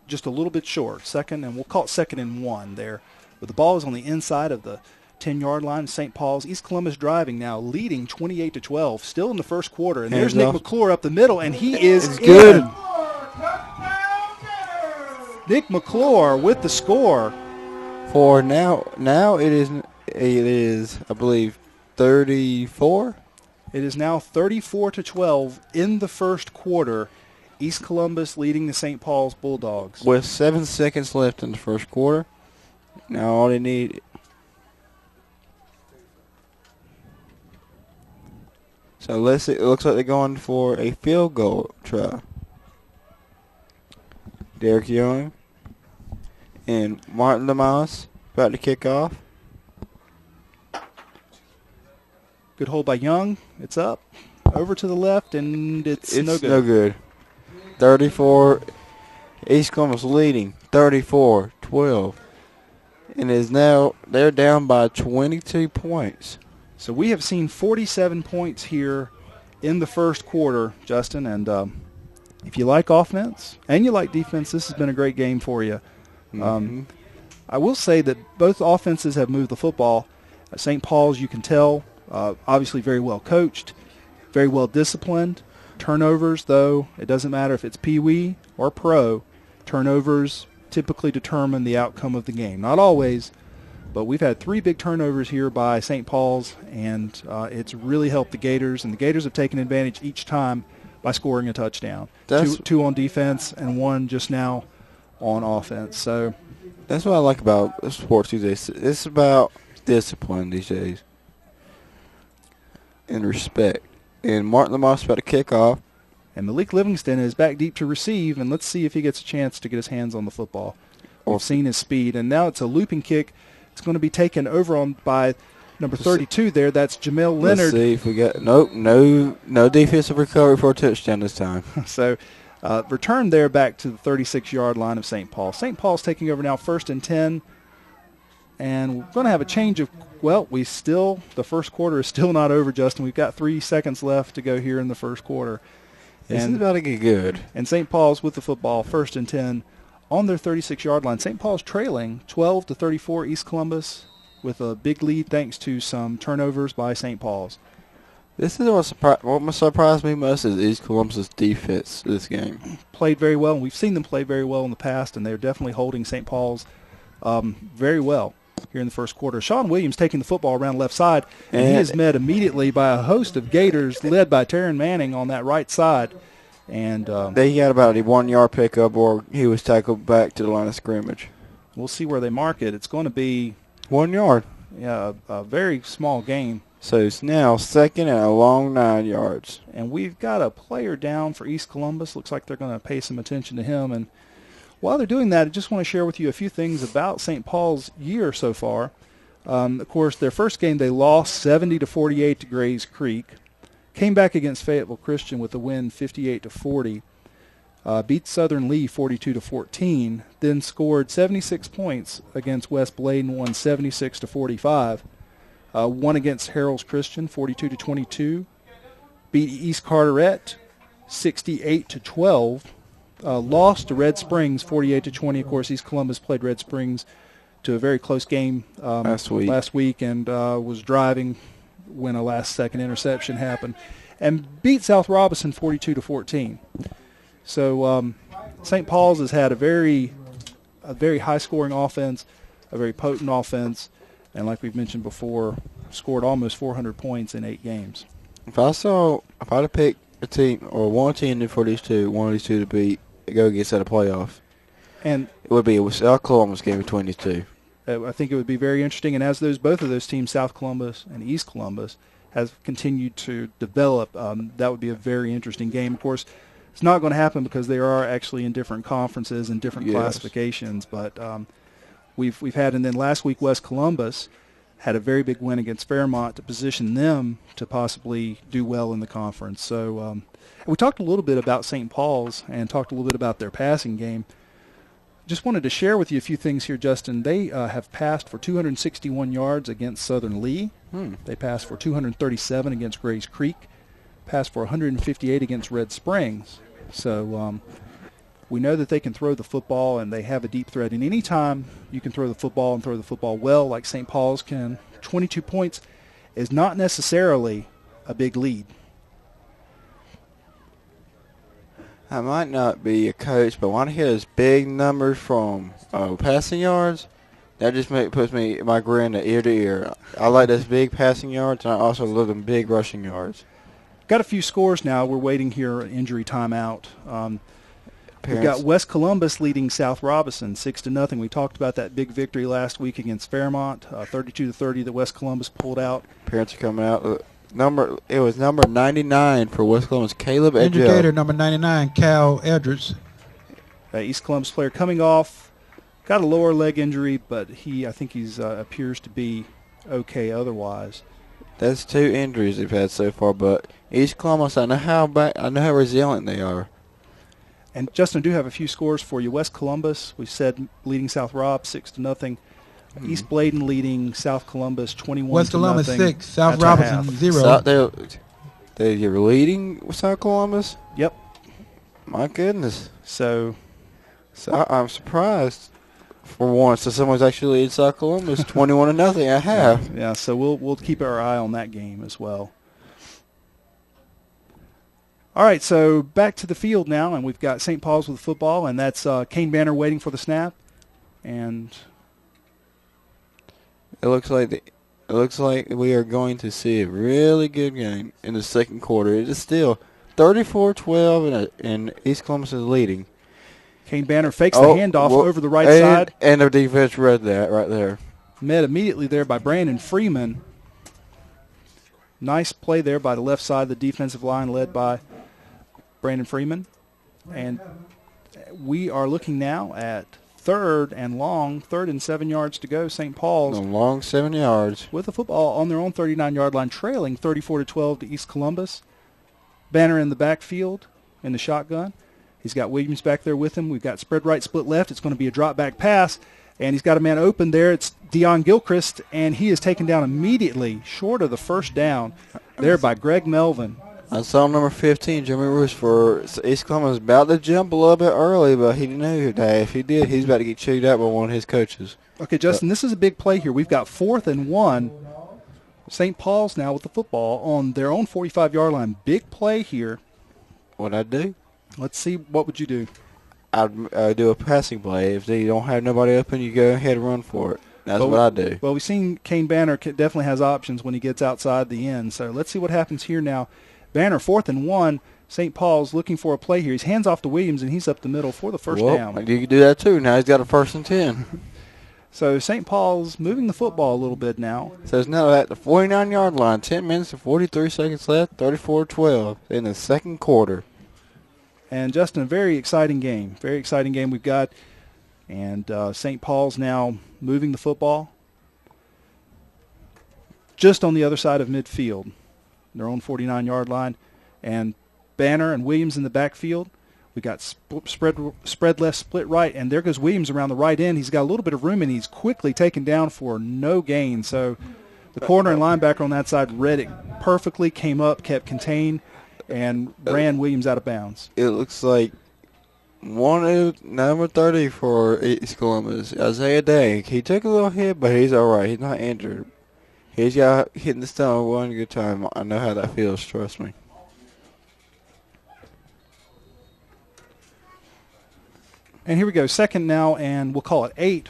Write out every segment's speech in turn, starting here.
just a little bit short. Second, and we'll call it 2nd and 1 there. But the ball is on the inside of the 10-yard line. St. Paul's. East Columbus driving now, leading 28-12, still in the first quarter. And there's Nick McClure up the middle, and he is good. Nick McClure with the score. For now it is I believe 34. It is now 34-12 in the first quarter. East Columbus leading the St. Paul's Bulldogs. With 7 seconds left in the first quarter. Now all they need. So it looks like they're going for a field goal try. Derek Young and Martin Lamas about to kick off. Good hold by Young. It's up. Over to the left, and it's no good. No good. 34. East Columbus leading 34-12. And is now they're down by 22 points. So we have seen 47 points here in the first quarter, Justin. And if you like offense and you like defense, this has been a great game for you. Mm-hmm. I will say that both offenses have moved the football. St. Paul's, you can tell, obviously very well coached, very well disciplined. Turnovers, though, it doesn't matter if it's Pee-wee or pro. Turnovers typically determine the outcome of the game. Not always, but we've had 3 big turnovers here by St. Paul's, and it's really helped the Gators. And the Gators have taken advantage each time by scoring a touchdown. Two on defense and 1 just now on offense. So that's what I like about sports these days. It's about discipline these days and respect. And Martin Lamas about to kick off. And Malik Livingston is back deep to receive, and let's see if he gets a chance to get his hands on the football. We've seen his speed, and now it's a looping kick. It's going to be taken over on by number 32 there. That's Jamel Leonard. Let's see if we got no defensive recovery for a touchdown this time. So return there back to the 36-yard line of St. Paul. St. Paul's taking over now 1st and 10. And we're going to have a change of, the first quarter is still not over, Justin. We've got 3 seconds left to go here in the first quarter. This is about to get good. And St. Paul's with the football, 1st and 10 on their 36-yard line. St. Paul's trailing 12-34 East Columbus with a big lead thanks to some turnovers by St. Paul's. This is what surprised me most is East Columbus' defense this game. Played very well, and we've seen them play very well in the past, and they're definitely holding St. Paul's very well here in the first quarter. Sean Williams taking the football around left side, and he is met immediately by a host of Gators led by Taryn Manning on that right side. And they got about a 1-yard pickup, or he was tackled back to the line of scrimmage. We'll see where they mark it. It's going to be 1 yard. Yeah, a very small gain. So it's now 2nd and a long 9 yards. And we've got a player down for East Columbus. Looks like they're going to pay some attention to him. And while they're doing that, I just want to share with you a few things about St. Paul's year so far. Of course, their first game they lost 70-48 to Grays Creek. Came back against Fayetteville Christian with a win 58-40. Beat Southern Lee 42-14. Then scored 76 points against West Bladen, won 76-45. Won against Harold's Christian 42-22. Beat East Carteret 68-12. Lost to Red Springs 48-20. Of course, East Columbus played Red Springs to a very close game last week and was driving when a last-second interception happened, and beat South Robinson 42-14. So St. Paul's has had a very high-scoring offense, a very potent offense, and like we've mentioned before, scored almost 400 points in 8 games. If I had to pick a team or one team for one of these two to beat, go against at a playoff, and it would be a South Columbus game between these two. I think it would be very interesting, and as both of those teams, South Columbus and East Columbus, has continued to develop, that would be a very interesting game. Of course, it's not going to happen because they are actually in different conferences and different classifications, but we've had, and then last week West Columbus had a very big win against Fairmont to position them to possibly do well in the conference. So we talked a little bit about St. Paul's and talked a little bit about their passing game. Just wanted to share with you a few things here, Justin. They have passed for 261 yards against Southern Lee. They passed for 237 against Grays Creek. Passed for 158 against Red Springs. So We know that they can throw the football, and they have a deep threat. And any time you can throw the football and throw the football well, like St. Paul's can, 22 points is not necessarily a big lead. I might not be a coach, but when I hear those big numbers from passing yards, that just puts me my grin ear to ear. I like those big passing yards, and I also love them big rushing yards. Got a few scores now. We're waiting here, injury timeout. We've got West Columbus leading South Robeson 6-0. We talked about that big victory last week against Fairmont, 32-30 that West Columbus pulled out. Parents are coming out. It was number 99 for West Columbus, Caleb Edgell. Gator number 99, Cal Eldridge. East Columbus player coming off, got a lower leg injury, but I think he's appears to be okay otherwise. That's 2 injuries they've had so far, but East Columbus, I know how resilient they are. And Justin, I do have a few scores for you. West Columbus, we said leading South Rob 6-0. Mm-hmm. East Bladen leading South Columbus 21-0. West Columbus 6, South Robinson 0. You're leading South Columbus? Yep. My goodness. So I'm surprised for once that someone's actually leading South Columbus 21-0 at half. Yeah. So we'll keep our eye on that game as well. All right, so back to the field now, and we've got St. Paul's with the football, and that's Kane Banner waiting for the snap, and it looks like we are going to see a really good game in the second quarter. It is still 34-12, and East Columbus is leading. Kane Banner fakes the handoff over the right side, and the defense read that right there. Met immediately there by Brandon Freeman. Nice play there by the left side of the defensive line, led by Brandon Freeman. And we are looking now at third and 7 yards to go. St. Paul's. A long 7 yards. With the football on their own 39-yard line, trailing 34-12 to East Columbus. Banner in the backfield in the shotgun. He's got Williams back there with him. We've got spread right, split left. It's going to be a drop-back pass. And he's got a man open there. It's Dion Gilchrist, and he is taken down immediately short of the first down there by Greg Melvin. I saw number 15, Jimmy Roos, for East Columbus, about to jump a little bit early, but he knew that if he did, he's about to get chewed out by one of his coaches. Okay, Justin, this is a big play here. We've got 4th and 1. St. Paul's now with the football on their own 45-yard line. Big play here. What'd I do? Let's see. What would you do? I'd do a passing play. If they don't have nobody open, you go ahead and run for it. That's what I do. Well, we've seen Kane Banner definitely has options when he gets outside the end. So let's see what happens here now. Banner, 4th and 1. St. Paul's looking for a play here. He's hands off to Williams, and he's up the middle for the first down. You can do that too. Now he's got a 1st and 10. So St. Paul's moving the football a little bit now. So it's now at the 49-yard line. 10 minutes and 43 seconds left. 34-12 in the second quarter. And Justin, a very exciting game. Very exciting game we've got. And St. Paul's now moving the football just on the other side of midfield, their own 49-yard line. And Banner and Williams in the backfield. We got spread left, split right, and there goes Williams around the right end. He's got a little bit of room, and he's quickly taken down for no gain. So the corner and linebacker on that side read it perfectly, came up, kept contained, and ran Williams out of bounds. It looks like number 30 for East Columbus, Isaiah Day. He took a little hit, but he's all right. He's not injured. He's got hitting the stomach one good time. I know how that feels, trust me. And here we go, second now, and we'll call it 8.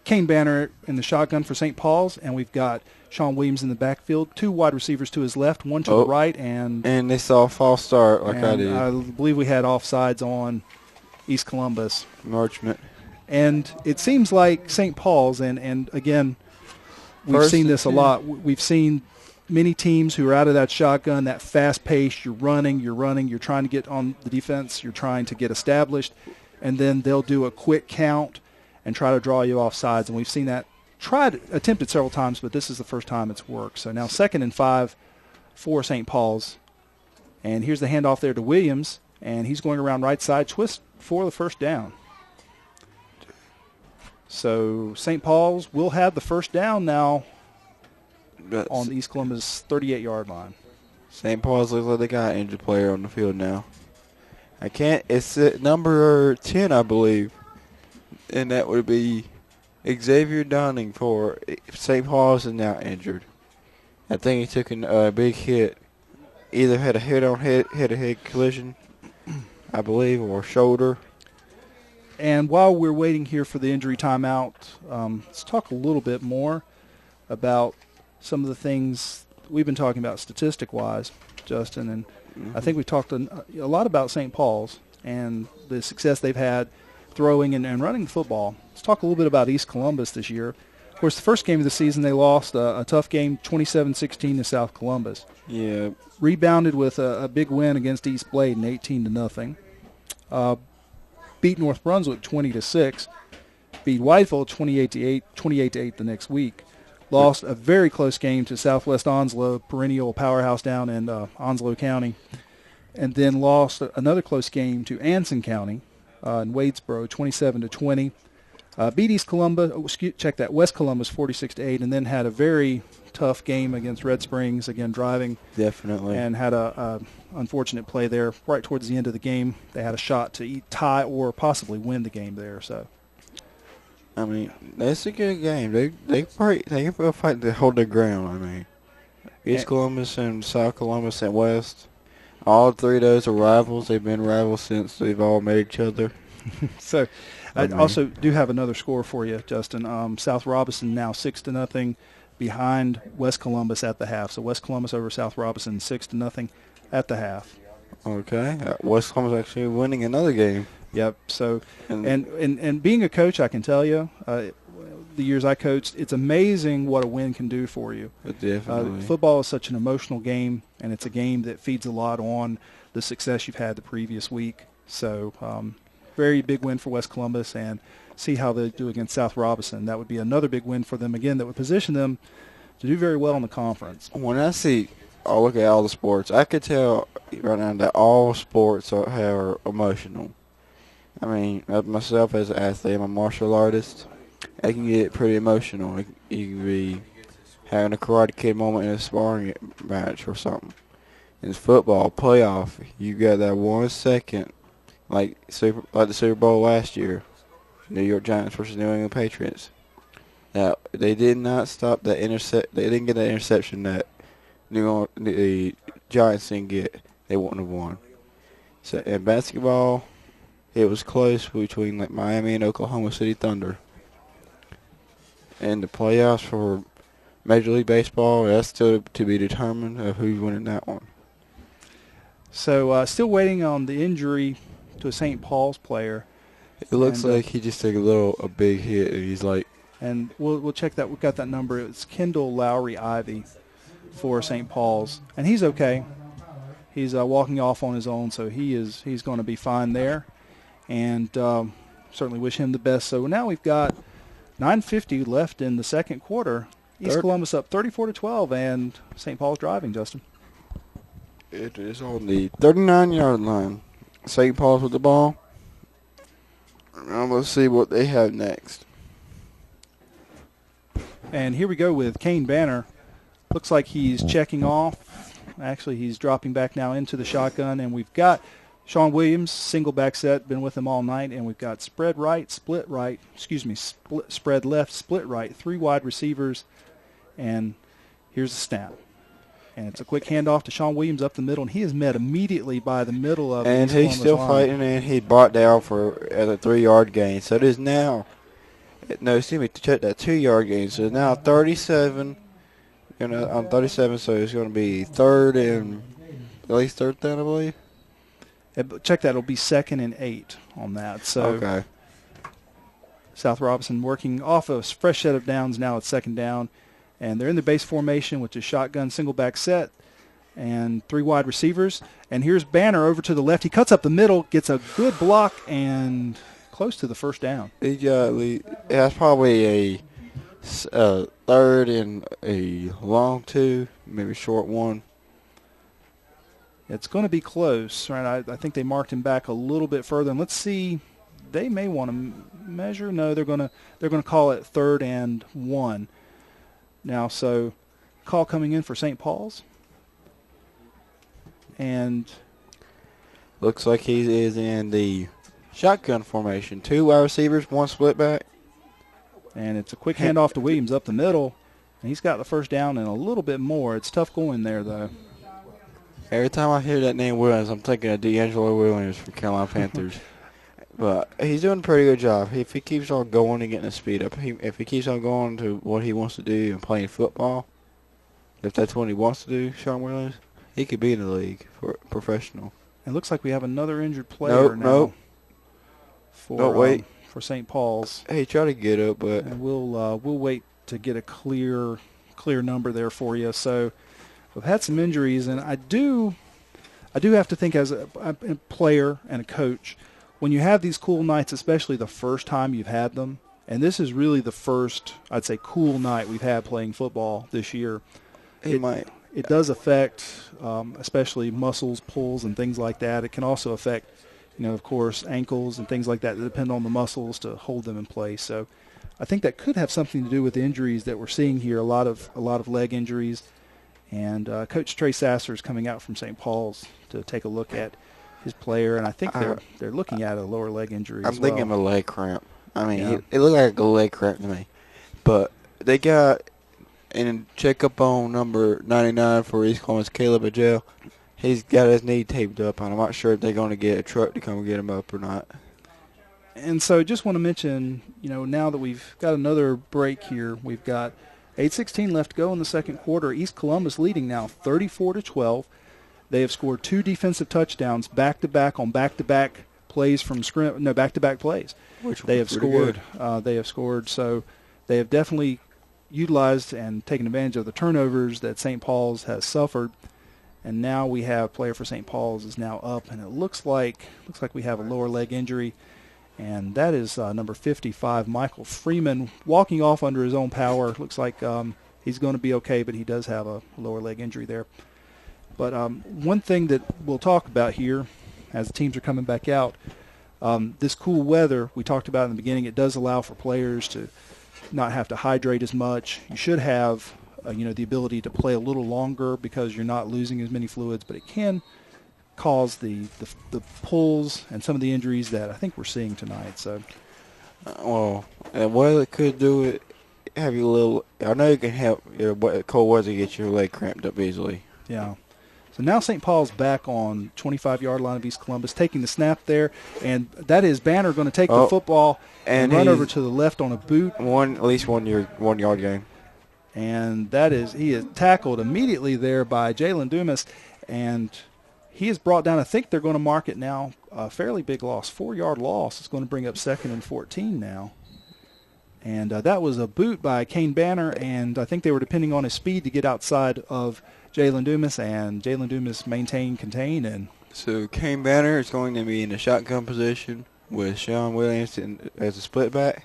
Kane Banner in the shotgun for St. Paul's, and we've got Sean Williams in the backfield. 2 wide receivers to his left, 1 to the right. And they saw a false start like I did. I believe we had offsides on East Columbus. Marchment. And it seems like St. Paul's, and again, we've seen this a lot. We've seen many teams who are out of that shotgun, that fast pace, you're running, you're trying to get on the defense, you're trying to get established, and then they'll do a quick count and try to draw you off sides. And we've seen that attempted several times, but this is the first time it's worked. So now 2nd and 5 for St. Paul's. And here's the handoff there to Williams, and he's going around right side, twist for the first down. So St. Paul's will have the first down now on the East Columbus 38-yard line. St. Paul's looks like they got an injured player on the field now. I can't. It's number 10, I believe, and that would be Xavier Dunning for St. Paul's is now injured. I think he took a big hit. Either had a head-to-head collision, I believe, or shoulder. And while we're waiting here for the injury timeout, let's talk a little bit more about some of the things we've been talking about statistic-wise, Justin. And I think we've talked a lot about St. Paul's and the success they've had throwing and running the football. Let's talk a little bit about East Columbus this year. Of course, the first game of the season, they lost a tough game, 27-16 to South Columbus. Yeah. Rebounded with a big win against East Bladen, 18-0. Beat North Brunswick 20-6. Beat Whiteville 28-8 the next week. Lost a very close game to Southwest Onslow, perennial powerhouse down in Onslow County. And then lost another close game to Anson County in Wadesboro, 27-20. Beat East Columbus, West Columbus 46-8, and then had a very tough game against Red Springs, again driving. Definitely. And had a unfortunate play there right towards the end of the game. They had a shot to tie or possibly win the game there. So, I mean, that's a good game. They can fight to hold their ground. I mean, East Columbus and South Columbus and West, all three of those are rivals. They've been rivals since they've all met each other. So, I also do have another score for you, Justin. South Robinson now 6-0 behind West Columbus at the half. So West Columbus over South Robinson 6-0 at the half. Okay, West Columbus actually winning another game. Yep. So, and being a coach, I can tell you, the years I coached, it's amazing what a win can do for you. Definitely. Football is such an emotional game, and it's a game that feeds a lot on the success you've had the previous week. So, very big win for West Columbus, and see how they do against South Robinson. That would be another big win for them again. That would position them to do very well in the conference. When I look at all the sports, I could tell right now that all sports are emotional. I mean, myself as an athlete, I'm a martial artist. I can get pretty emotional. You can be having a Karate Kid moment in a sparring match or something. In football, playoff, you got that 1 second, like the Super Bowl last year, New York Giants versus New England Patriots. Now, they did not stop that They didn't get that interception that the Giants didn't get. They wouldn't have won. So in basketball, it was close between like Miami and Oklahoma City Thunder. And the playoffs for Major League Baseball, that's still to be determined of who's winning that one. So still waiting on the injury to a St. Paul's player. It looks like he just took a big hit, and he's like. And we'll check that. We've got that number. It's Kendall Lowry Ivy for St. Paul's, and he's okay. He's walking off on his own, so he's going to be fine there, and certainly wish him the best. So now we've got 9:50 left in the second quarter. East Columbus up 34-12, and St. Paul's driving. Justin. It is on the 39-yard line. St. Paul's with the ball. Now let's see what they have next. And here we go with Kane Banner. Looks like he's checking off. Actually, he's dropping back now into the shotgun. And we've got Sean Williams, single back set, been with him all night. And we've got spread left, split right, 3 wide receivers. And here's the snap. And it's a quick handoff to Sean Williams up the middle. And he is met immediately by the middle of the And he's still fighting, and he brought down for a 3-yard gain. So it is now. No, excuse me, to check that 2-yard gain. So it's now 37. On 37, so it's going to be at least third down, I believe. Check that. It'll be 2nd and 8 on that. So okay. South Robinson working off a fresh set of downs now at 2nd down. And they're in the base formation, which is shotgun, single back set, and 3 wide receivers. And here's Banner over to the left. He cuts up the middle, gets a good block, and close to the first down. That's probably a 3rd and a long 2, maybe short 1. It's going to be close, right? I think they marked him back a little bit further. And let's see, they may want to measure. No, they're going to call it 3rd and 1. Now, so call coming in for St. Paul's. And Looks like he is in the shotgun formation. 2 wide receivers, 1 split back. And it's a quick handoff to Williams up the middle. And he's got the first down and a little bit more. It's tough going there, though. Every time I hear that name Williams, I'm thinking of D'Angelo Williams from Carolina Panthers. But he's doing a pretty good job. If he keeps on going and getting the speed up, if he keeps on going to what he wants to do and playing football, if that's what he wants to do, Sean Williams, he could be in the league for professional. It looks like we have another injured player now. For St. Paul's. Hey, try to get up, but and we'll wait to get a clear number there for you. So we've had some injuries, and I do have to think as a player and a coach, when you have these cool nights, especially the first time you've had them, and this is really the first, I'd say, cool night we've had playing football this year. It does affect, especially muscles, pulls, and things like that. It can also affect, of course, ankles and things like that depend on the muscles to hold them in place. So I think that could have something to do with the injuries that we're seeing here, a lot of leg injuries. And Coach Trey Sasser is coming out from St. Paul's to take a look at his player, and I think they're looking at a lower leg injury I'm thinking of a leg cramp. I mean, it looked like a leg cramp to me. But they got in checkup on number 99 for East Columbus, Caleb Agel. He's got his knee taped up, and I'm not sure if they're going to get a truck to come get him up or not. And so just want to mention, now that we've got another break here, we've got 8:16 left to go in the second quarter. East Columbus leading now 34-12. They have scored 2 defensive touchdowns back-to-back on back-to-back plays from back-to-back plays. Which they have scored. They have scored. So they have definitely utilized and taken advantage of the turnovers that St. Paul's has suffered. And now we have a player for St. Paul's is now up, and it looks like we have a lower leg injury, and that is number 55, Michael Freeman, walking off under his own power. Looks like he's going to be okay, but he does have a lower leg injury there. But one thing that we'll talk about here as the teams are coming back out, this cool weather we talked about in the beginning, it does allow for players to not have to hydrate as much. You should have the ability to play a little longer because you're not losing as many fluids, but it can cause the pulls and some of the injuries that I think we're seeing tonight. So, and what it could do it have you a little. I know you can help cold weather get your leg cramped up easily. Yeah. So now St. Paul's back on 25-yard line of East Columbus, taking the snap there, and that is Banner going to take the football and run over to the left on a boot. At least 1 yard gain. And he is tackled immediately there by Jalen Dumas, and he is brought down. I think they're going to mark it now a fairly big loss, 4-yard loss. It's going to bring up 2nd and 14 now. And that was a boot by Kane Banner, and I think they were depending on his speed to get outside of Jalen Dumas, and Jalen Dumas contain. And so Kane Banner is going to be in the shotgun position with Sean Williams as a split back.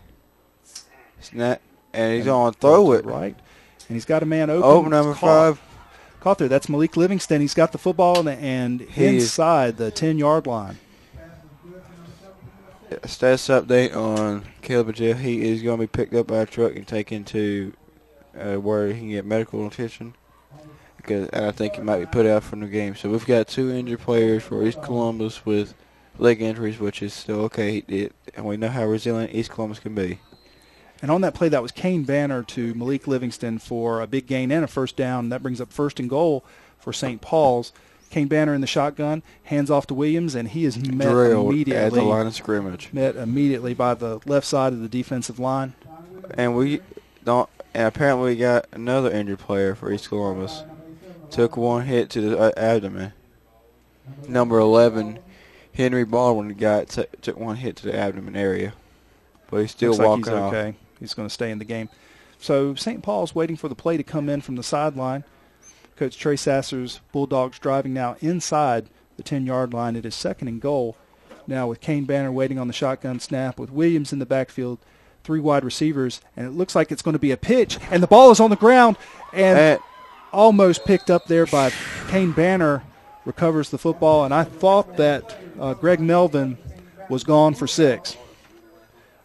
Snap, and he's going to throw it. Right. And he's got a man open. Open number 5. Caught there. That's Malik Livingston. He's got the football and inside the 10-yard line. Status update on Caleb Agel. He is going to be picked up by a truck and taken to where he can get medical attention. And I think he might be put out from the game. So we've got 2 injured players for East Columbus with leg injuries, which is still okay. And we know how resilient East Columbus can be. And on that play, that was Kane Banner to Malik Livingston for a big gain and a first down. That brings up 1st and goal for St. Paul's. Kane Banner in the shotgun, hands off to Williams, and he is met immediately at the line of scrimmage. Met immediately by the left side of the defensive line. And apparently we got another injured player for East Columbus. Took 1 hit to the abdomen. Number 11, Henry Baldwin took 1 hit to the abdomen area, but he's still walking off. Okay. He's going to stay in the game. So St. Paul's waiting for the play to come in from the sideline. Coach Trey Sasser's Bulldogs driving now inside the 10-yard line. It is 2nd and goal. Now with Kane Banner waiting on the shotgun snap, with Williams in the backfield, 3 wide receivers, and it looks like it's going to be a pitch, and the ball is on the ground, and almost picked up there by Kane Banner, recovers the football, and I thought that Greg Melvin was gone for 6.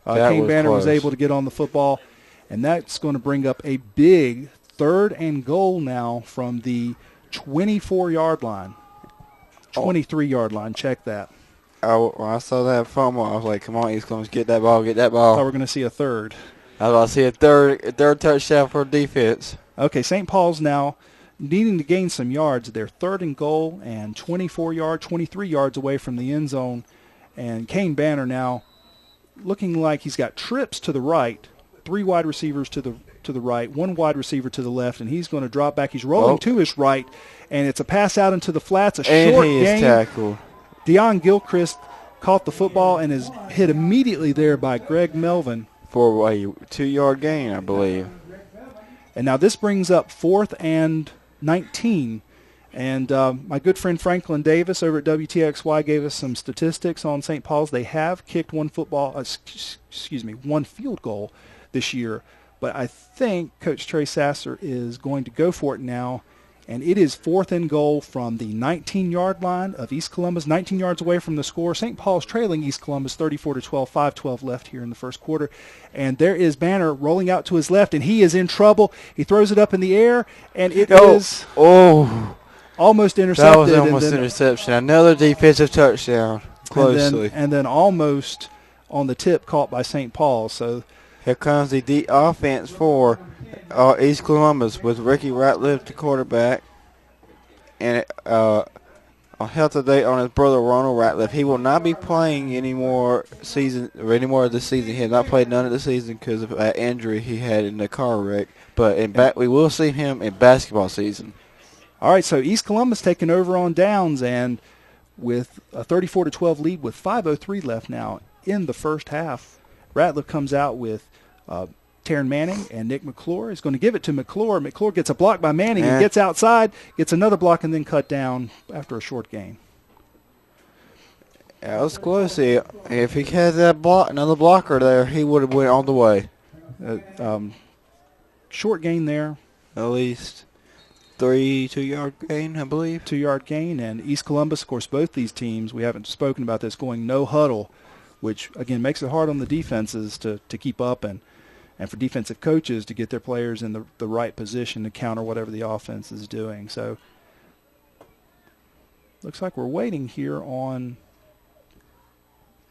Kane Banner was able to get on the football, and that's going to bring up a big 3rd and goal now from the 24-yard line. 23-yard line. Check that. When I saw that fumble, I was like, come on, East Columbus, get that ball, get that ball. I thought we were going to see a third. I was about to see a third touchdown for defense. Okay, St. Paul's now needing to gain some yards. They're 3rd and goal and 23 yards away from the end zone. And Kane Banner now looking like he's got trips to the right, 3 wide receivers to the right, 1 wide receiver to the left, and he's going to drop back. He's rolling to his right, and it's a pass out into the flats, a short gain. And he is tackled. Deion Gilchrist caught the football and is hit immediately there by Greg Melvin. For a 2-yard gain, I believe. And now this brings up 4th and 19. And my good friend Franklin Davis over at WTXY gave us some statistics on St. Paul's. They have kicked one field goal this year. But I think Coach Trey Sasser is going to go for it now. And it is 4th and goal from the 19-yard line of East Columbus, 19 yards away from the score. St. Paul's trailing East Columbus 34-12, 5:12 left here in the first quarter. And there is Banner rolling out to his left, and he is in trouble. He throws it up in the air, and it is almost intercepted. That was almost interception. Another defensive touchdown, closely. And then almost on the tip caught by St. Paul. So here comes the offense for East Columbus with Ricky Ratliff, the quarterback, and on health today on his brother Ronald Ratliff. He will not be playing any more of this season. He has not played none of the season because of that injury he had in the car wreck. But we will see him in basketball season. All right, so East Columbus taking over on downs, and with a 34-12 lead with 5:03 left now in the first half. Ratliff comes out with Taryn Manning, and Nick McClure is going to give it to McClure. McClure gets a block by Manning and gets outside, gets another block, and then cut down after a short gain. That was close. If he had another blocker there, he would have went all the way. Short gain there. At least 2-yard gain, I believe. 2-yard gain, and East Columbus, of course, both these teams, we haven't spoken about this, going no huddle, which, again, makes it hard on the defenses to keep up and for defensive coaches to get their players in the right position to counter whatever the offense is doing. So looks like we're waiting here on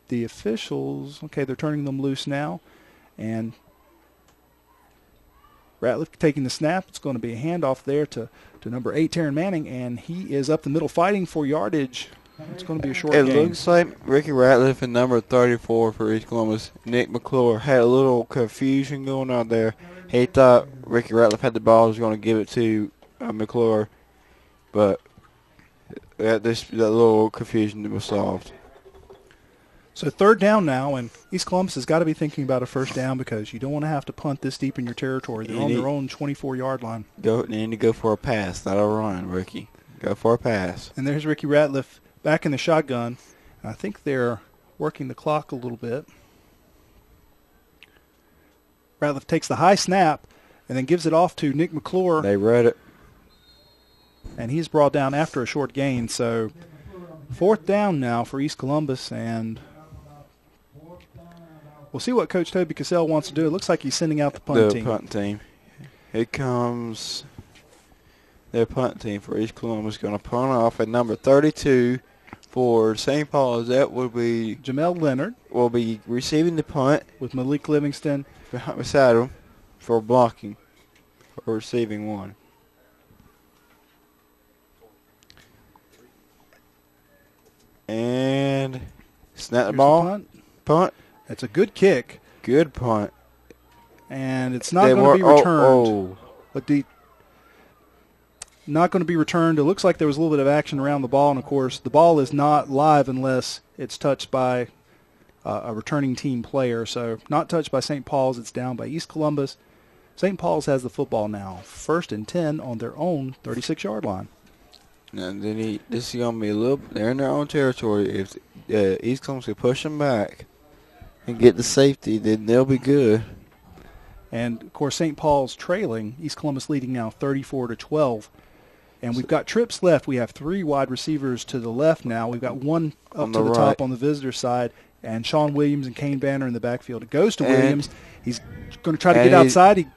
the officials. Okay, they're turning them loose now. And Ratliff taking the snap. It's going to be a handoff there to number 8, Taryn Manning, and he is up the middle fighting for yardage. It's going to be a short game. It looks like Ricky Ratliff and number 34 for East Columbus, Nick McClure, had a little confusion going on there. He thought Ricky Ratliff had the ball, was going to give it to McClure, but that little confusion was solved. So 3rd down now, and East Columbus has got to be thinking about a first down because you don't want to have to punt this deep in your territory. They're on their own 24-yard line. They need to go for a pass, not a run, Ricky. Go for a pass. And there's Ricky Ratliff back in the shotgun. I think they're working the clock a little bit. Ratliff takes the high snap and then gives it off to Nick McClure. They read it. And he's brought down after a short gain. So 4th down now for East Columbus, and we'll see what Coach Toby Cassell wants to do. It looks like he's sending out the punt team. The punt team. Here comes their punt team for East Columbus, going to punt off at number 32 for St. Paul's. That will be Jamel Leonard. Will be receiving the punt with Malik Livingston beside him for blocking or receiving one. And snap the ball. Punt. It's a good kick. Good punt. And it's not going to be returned. But not going to be returned. It looks like there was a little bit of action around the ball, and, of course, the ball is not live unless it's touched by a returning team player. So not touched by St. Paul's. It's down by East Columbus. St. Paul's has the football now. 1st and 10 on their own 36-yard line. And then this is going to be a little. They're in their own territory. If East Columbus can push them back and get the safety, then they'll be good. And, of course, St. Paul's trailing. East Columbus leading now 34-12. And we've got trips left. We have 3 wide receivers to the left now. We've got one up to the top on the visitor side. And Sean Williams and Kane Banner in the backfield. It goes to Williams. He's going to try to get outside.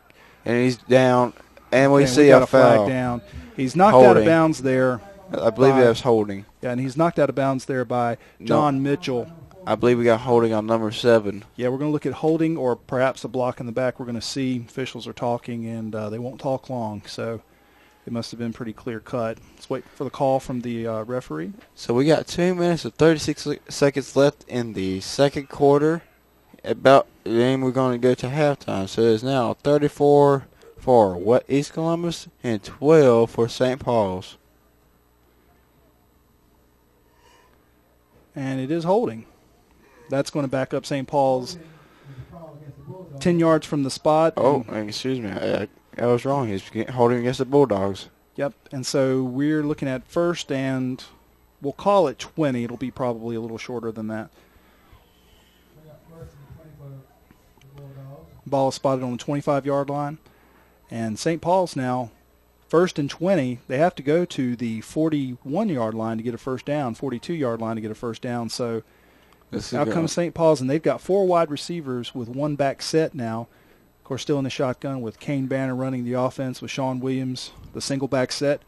And he's down. And we see a foul. Flag down. He's knocked out of bounds there. I believe that was holding. Yeah, and he's knocked out of bounds there by John Mitchell. I believe we got holding on number 7. Yeah, we're going to look at holding or perhaps a block in the back. We're going to see officials are talking, and they won't talk long, so it must have been pretty clear cut. Let's wait for the call from the referee. So we got 2 minutes and 36 seconds left in the second quarter. Then we're going to go to halftime. So it's now 34 for East Columbus and 12 for St. Paul's. And it is holding. That's going to back up St. Paul's 10 yards from the spot. Oh, excuse me. I was wrong. He's holding against the Bulldogs. Yep. And so we're looking at first and we'll call it 20. It'll be probably a little shorter than that. Ball is spotted on the 25-yard line. And St. Paul's now, first and 20, they have to go to the 41-yard line to get a first down, 42-yard line to get a first down. So out comes St. Paul's, and they've got 4 wide receivers with 1 back set now. Of course, still in the shotgun with Kane Banner running the offense with Sean Williams, the single back set.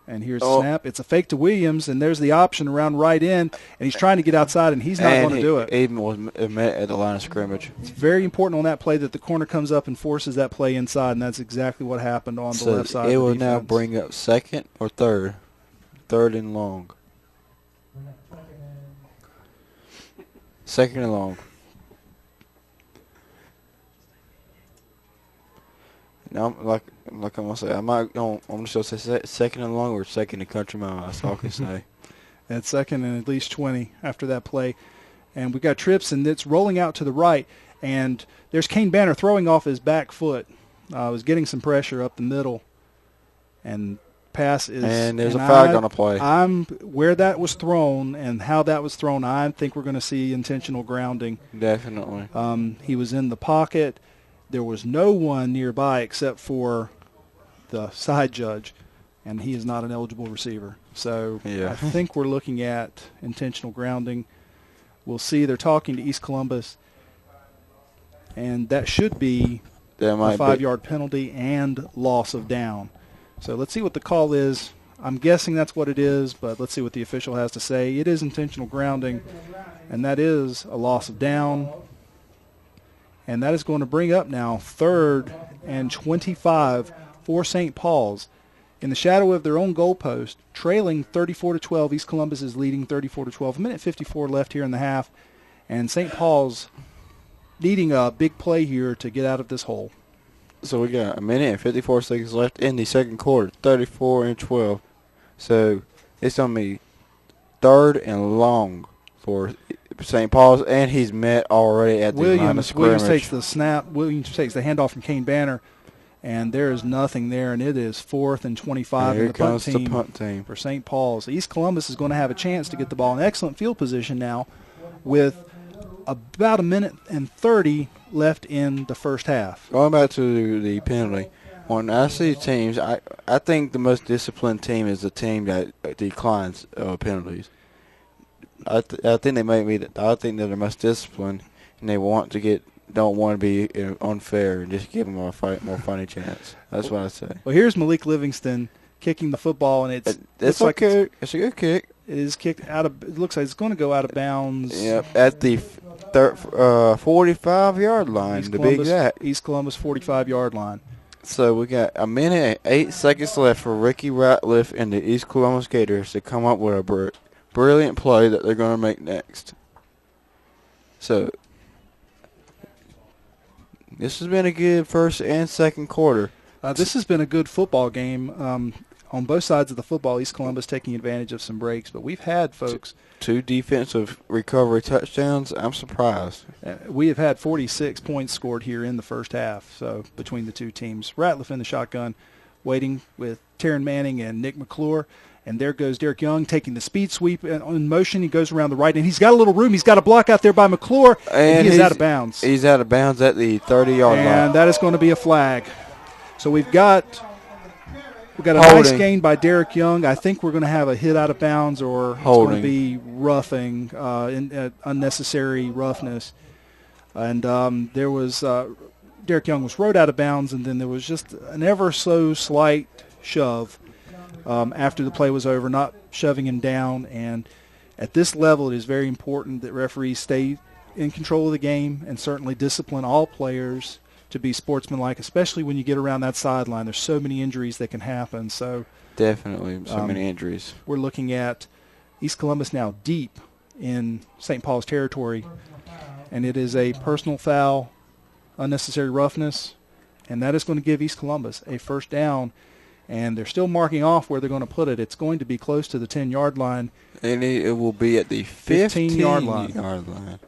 And here's the snap. It's a fake to Williams, and there's the option around right in, and he's trying to get outside, and he's not going to do it. Even was met at the line of scrimmage. It's very important on that play that the corner comes up and forces that play inside, and that's exactly what happened on the left side of the defense. It will now bring up second or third. Third and long. Second and long. Now, like I'm gonna say, I'm just gonna say second and long or second and country mile. That's all I can say. That's second and at least 20 after that play, and we got trips, and it's rolling out to the right, and there's Kane Banner throwing off his back foot. Was getting some pressure up the middle, and pass is. And there's a flag on the play. Where that was thrown and how that was thrown, I think we're going to see intentional grounding. Definitely. He was in the pocket. There was no one nearby except for the side judge, and he is not an eligible receiver. So yeah. I think we're looking at intentional grounding. We'll see. They're talking to East Columbus, and that should be a 5-yard penalty and loss of down. So let's see what the call is. I'm guessing that's what it is, but let's see what the official has to say. It is intentional grounding, and that is a loss of down. And that is going to bring up now 3rd and 25 for St. Paul's. In the shadow of their own goalpost, trailing 34-12. East Columbus is leading 34-12. A minute 54 left here in the half. And St. Paul's needing a big play here to get out of this hole. So we got a minute and 54 seconds left in the second quarter, 34-12. So it's going to be 3rd and long for St. Paul's, and he's met already at the line of scrimmage. Williams takes the snap. Williams takes the handoff from Kane Banner, and there is nothing there, and it is 4th and 25 in the punt team for St. Paul's. East Columbus is going to have a chance to get the ball in excellent field position now with about a minute and 30 left in the first half. Going back to the penalty, when I see teams, I think the most disciplined team is the team that declines penalties. I think they might be. I think they're the most disciplined, and they don't want to be unfair and just give them more funny chance. That's what I say. Well, here's Malik Livingston kicking the football, and it's a good kick. It is kicked out of. It looks like it's going to go out of bounds. Yep, at the 45-yard line to be exact. East Columbus 45-yard line. So we got a minute and 8 seconds left for Ricky Ratliff and the East Columbus Gators to come up with a brilliant play that they're going to make next. So this has been a good first and second quarter. This has been a good football game on both sides of the football. East Columbus taking advantage of some breaks, but we've had, folks, 2 defensive recovery touchdowns. I'm surprised. We have had 46 points scored here in the first half, so between the two teams. Ratliff in the shotgun, waiting with Taryn Manning and Nick McClure. And there goes Derek Young taking the speed sweep in motion. He goes around the right, and he's got a little room. He's got a block out there by McClure, and he's out of bounds. He's out of bounds at the 30-yard line. And that is going to be a flag. So we've got a nice gain by Derek Young. I think we're going to have a hit out of bounds, or it's going to be roughing, unnecessary roughness. And there was Derek Young was rode out of bounds, and then there was just an ever so slight shove after the play was over, not shoving him down. And at this level, it is very important that referees stay in control of the game and certainly discipline all players to be sportsmanlike, especially when you get around that sideline. There's so many injuries that can happen. So definitely so many injuries. We're looking at East Columbus now deep in St. Paul's territory, and it is a personal foul, unnecessary roughness, and that is going to give East Columbus a first down, and they're still marking off where they're going to put it. It's going to be close to the 10-yard line. And it will be at the 15-yard line.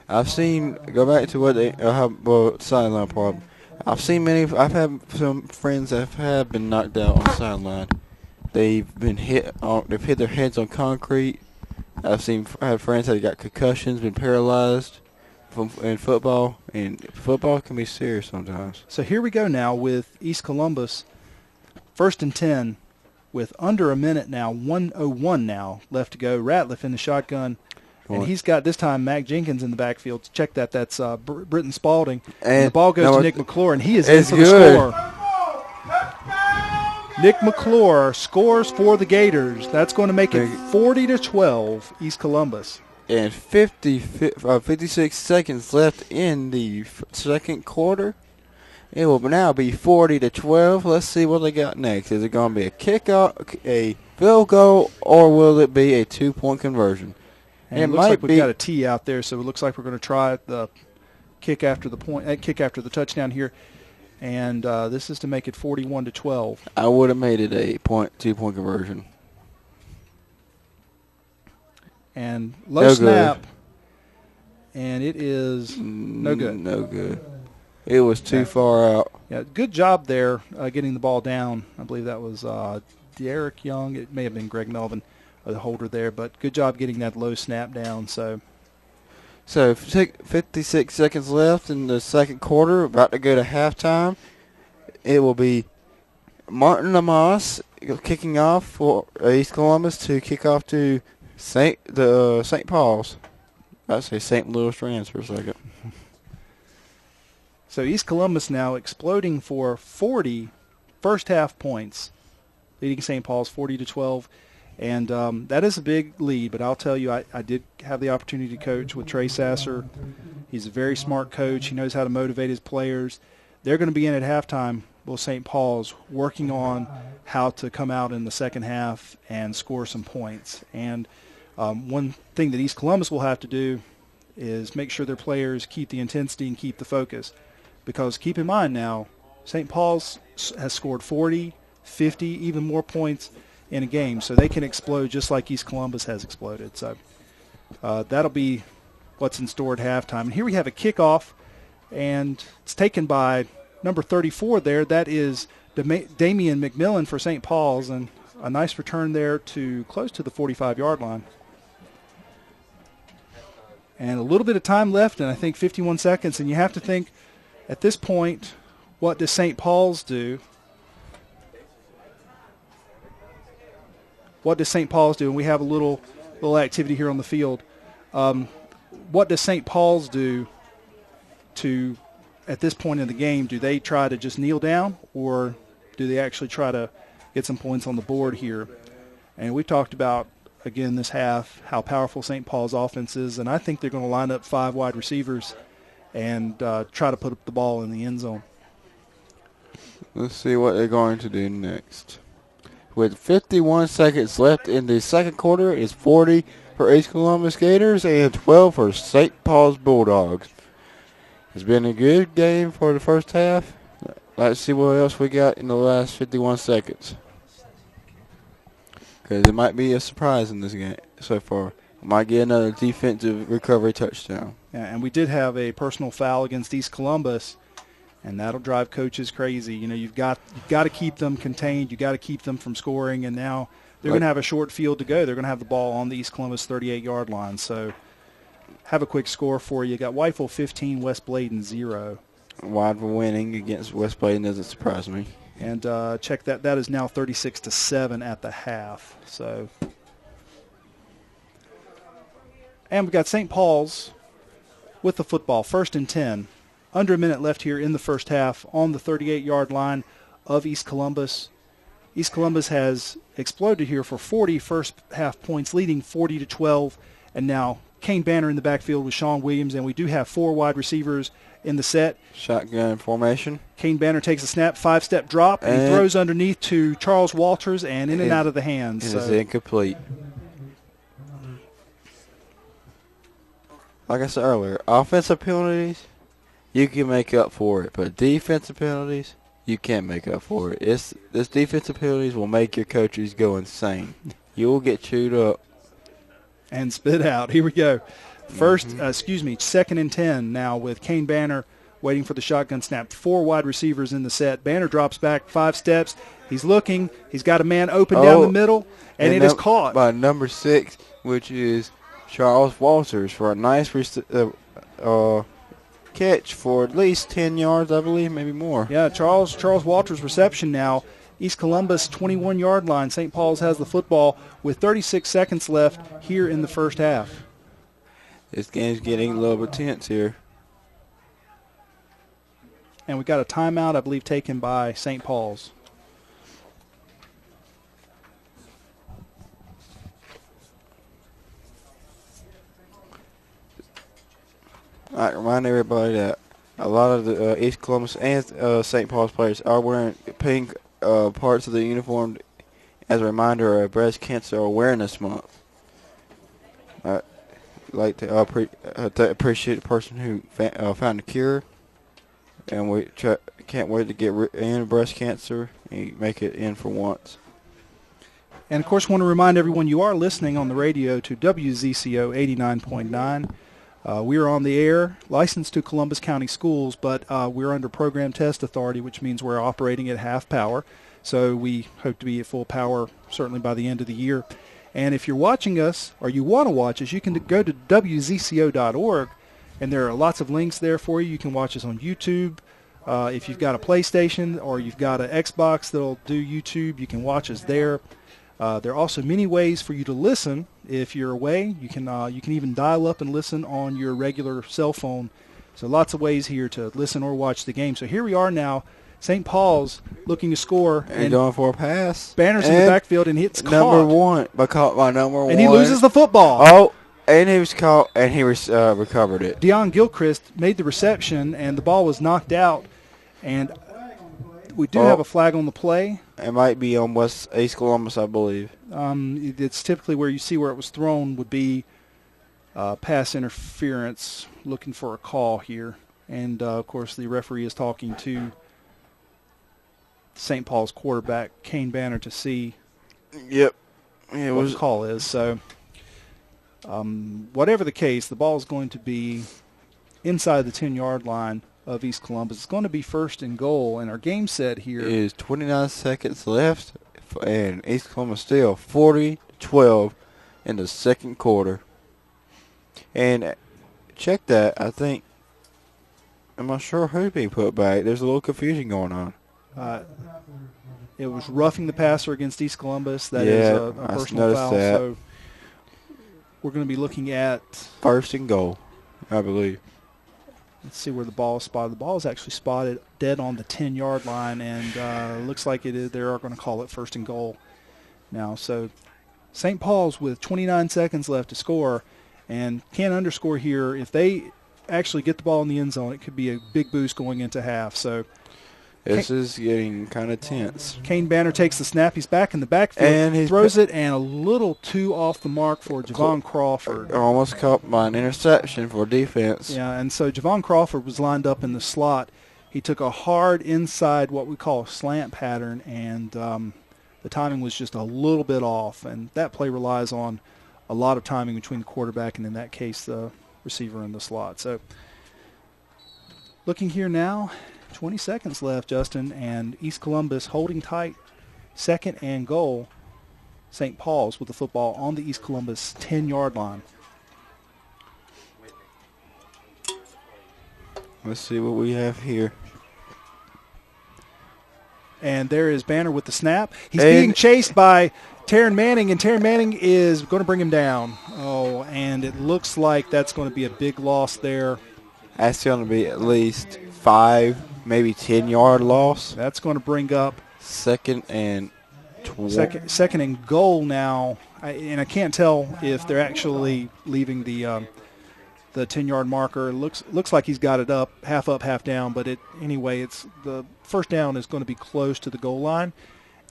I've seen, go back to what they have, sideline problem. I've had some friends that have been knocked out on the sideline. They've hit their heads on concrete. I had friends that got concussions, been paralyzed in football, and football can be serious sometimes. So here we go now with East Columbus, 1st and 10, with under a minute now, 1:01 now left to go. Ratliff in the shotgun, and he's got this time Mac Jenkins in the backfield. Check that. That's Britton Spalding. And the ball goes to Nick McClure, and he is in for the score. Nick McClure scores for the Gators. That's going to make it 40-12 East Columbus. And 56 seconds left in the second quarter. It will now be 40-12. Let's see what they got next. Is it going to be a kickoff, a field goal, or will it be a 2-point conversion? And it looks like we've got a T out there, so it looks like we're going to try the kick after the touchdown here. And this is to make it 41-12. I would have made it a 2-point conversion. And low snap, and it is no good. No good. It was too far out. Yeah, good job there getting the ball down. I believe that was Derek Young. It may have been Greg Melvin, the holder there, but good job getting that low snap down. So 56 seconds left in the second quarter, about to go to halftime. It will be Martin Amos kicking off for East Columbus to kick off to St. Paul's. I'd say St. Louis Rams for a second. So East Columbus now exploding for 40 first-half points, leading St. Paul's 40-12. And that is a big lead, but I'll tell you, I did have the opportunity to coach with Trey Sasser. He's a very smart coach. He knows how to motivate his players. They're going to be in at halftime, St. Paul's, working on how to come out in the second half and score some points. And one thing that East Columbus will have to do is make sure their players keep the intensity and keep the focus. Because keep in mind now, St. Paul's has scored 40, 50, even more points in a game, so they can explode just like East Columbus has exploded. So that'll be what's in store at halftime. And here we have a kickoff, and it's taken by number 34 there. That is Damian McMillan for St. Paul's, and a nice return there to close to the 45-yard line. And a little bit of time left, and I think 51 seconds, and you have to think at this point, what does St. Paul's do? What does St. Paul's do? And we have a little activity here on the field. What does St. Paul's do to, at this point in the game, do they try to just kneel down, or do they actually try to get some points on the board here? And we talked about, again, this half, how powerful St. Paul's offense is, and I think they're going to line up 5 wide receivers and try to put up the ball in the end zone. Let's see what they're going to do next. With 51 seconds left in the second quarter, it's 40 for East Columbus Gators and 12 for St. Paul's Bulldogs. It's been a good game for the first half. Let's see what else we got in the last 51 seconds. Because it might be a surprise in this game so far. Might get another defensive recovery touchdown. Yeah, and we did have a personal foul against East Columbus, and that'll drive coaches crazy. You know, you've got to keep them contained. You've got to keep them from scoring, and now they're going to have a short field to go. They're going to have the ball on the East Columbus 38-yard line. So have a quick score for you. You got Whiteville 15, West Bladen 0. Whiteville winning against West Bladen doesn't surprise me. And check that. That is now 36-7 at the half. So, and we've got St. Paul's with the football, 1st and 10. Under a minute left here in the first half on the 38-yard line of East Columbus. East Columbus has exploded here for 40 first half points, leading 40-12. And now Kane Banner in the backfield with Sean Williams, and we do have 4 wide receivers in the set. Shotgun formation. Kane Banner takes a snap, 5-step drop, and he throws underneath to Charles Walters and in and out of the hands. It is incomplete. Like I said earlier, offensive penalties, you can make up for it, but defensive penalties, you can't make up for it. This defensive penalties will make your coaches go insane. You will get chewed up. And spit out. Here we go. Second and 10 now with Kane Banner waiting for the shotgun snap. 4 wide receivers in the set. Banner drops back 5 steps. He's looking. He's got a man open down the middle, and it is caught by number 6, which is Charles Walters, for a nice catch for at least 10 yards, I believe, maybe more. Yeah, Charles Walters' reception now. East Columbus 21-yard line. St. Paul's has the football with 36 seconds left here in the first half. This game's getting a little bit tense here. And we got a timeout, I believe, taken by St. Paul's. I remind everybody that a lot of the East Columbus and St. Paul's players are wearing pink parts of the uniform as a reminder of Breast Cancer Awareness Month. I'd like to appreciate the person who found a cure, and we can't wait to get in breast cancer and make it in for once. And, of course, want to remind everyone you are listening on the radio to WZCO 89.9. We are on the air, licensed to Columbus County Schools, but we're under program test authority, which means we're operating at half power. So we hope to be at full power certainly by the end of the year. And if you're watching us or you want to watch us, you can go to WZCO.org, and there are lots of links there for you. You can watch us on YouTube. If you've got a PlayStation or you've got an Xbox that'll do YouTube, you can watch us there. There are also many ways for you to listen. If you're away, you can even dial up and listen on your regular cell phone. So lots of ways here to listen or watch the game. So here we are now. St. Paul's looking to score. And going for a pass. Banner's in the backfield, and it's caught. Caught by number 1. And he loses the football. Oh, and he was caught, and he recovered it. Deion Gilchrist made the reception, and the ball was knocked out. And we do have a flag on the play. It might be on East Columbus, I believe. It's typically where you see where it was thrown would be pass interference, looking for a call here. And, of course, the referee is talking to St. Paul's quarterback, Kane Banner, to see what the call is. So whatever the case, the ball is going to be inside the 10-yard line of East Columbus. It's going to be first and goal, and our game set here is 29 seconds left, and East Columbus still 40-12 in the second quarter. And check that. I'm not sure who's being put back. There's a little confusion going on. It was roughing the passer against East Columbus. That is a personal foul. That. So we're going to be looking at first and goal, I believe. Let's see where the ball is spotted. The ball is actually spotted dead on the 10-yard line, and looks like they are going to call it first and goal now. So St. Paul's with 29 seconds left to score, and can underscore here. If they actually get the ball in the end zone, it could be a big boost going into half. So this is getting kind of tense. Kane Banner takes the snap. He's back in the backfield. And he throws it, and a little too off the mark for Javon Crawford. Almost caught by an interception for defense. Yeah, and so Javon Crawford was lined up in the slot. He took a hard inside what we call a slant pattern, and the timing was just a little bit off. And that play relies on a lot of timing between the quarterback and, in that case, the receiver in the slot. So looking here now, 20 seconds left, Justin, and East Columbus holding tight, second and goal. St. Paul's with the football on the East Columbus 10-yard line. Let's see what we have here. And there is Banner with the snap. He's being chased by Taryn Manning, and Taryn Manning is going to bring him down. Oh, and it looks like that's going to be a big loss there. That's going to be at least 5, maybe 10-yard loss. That's going to bring up second and Second and goal now, and I can't tell if they're actually leaving the 10-yard marker. Looks like he's got it up, half down. But anyway, it's the first down is going to be close to the goal line,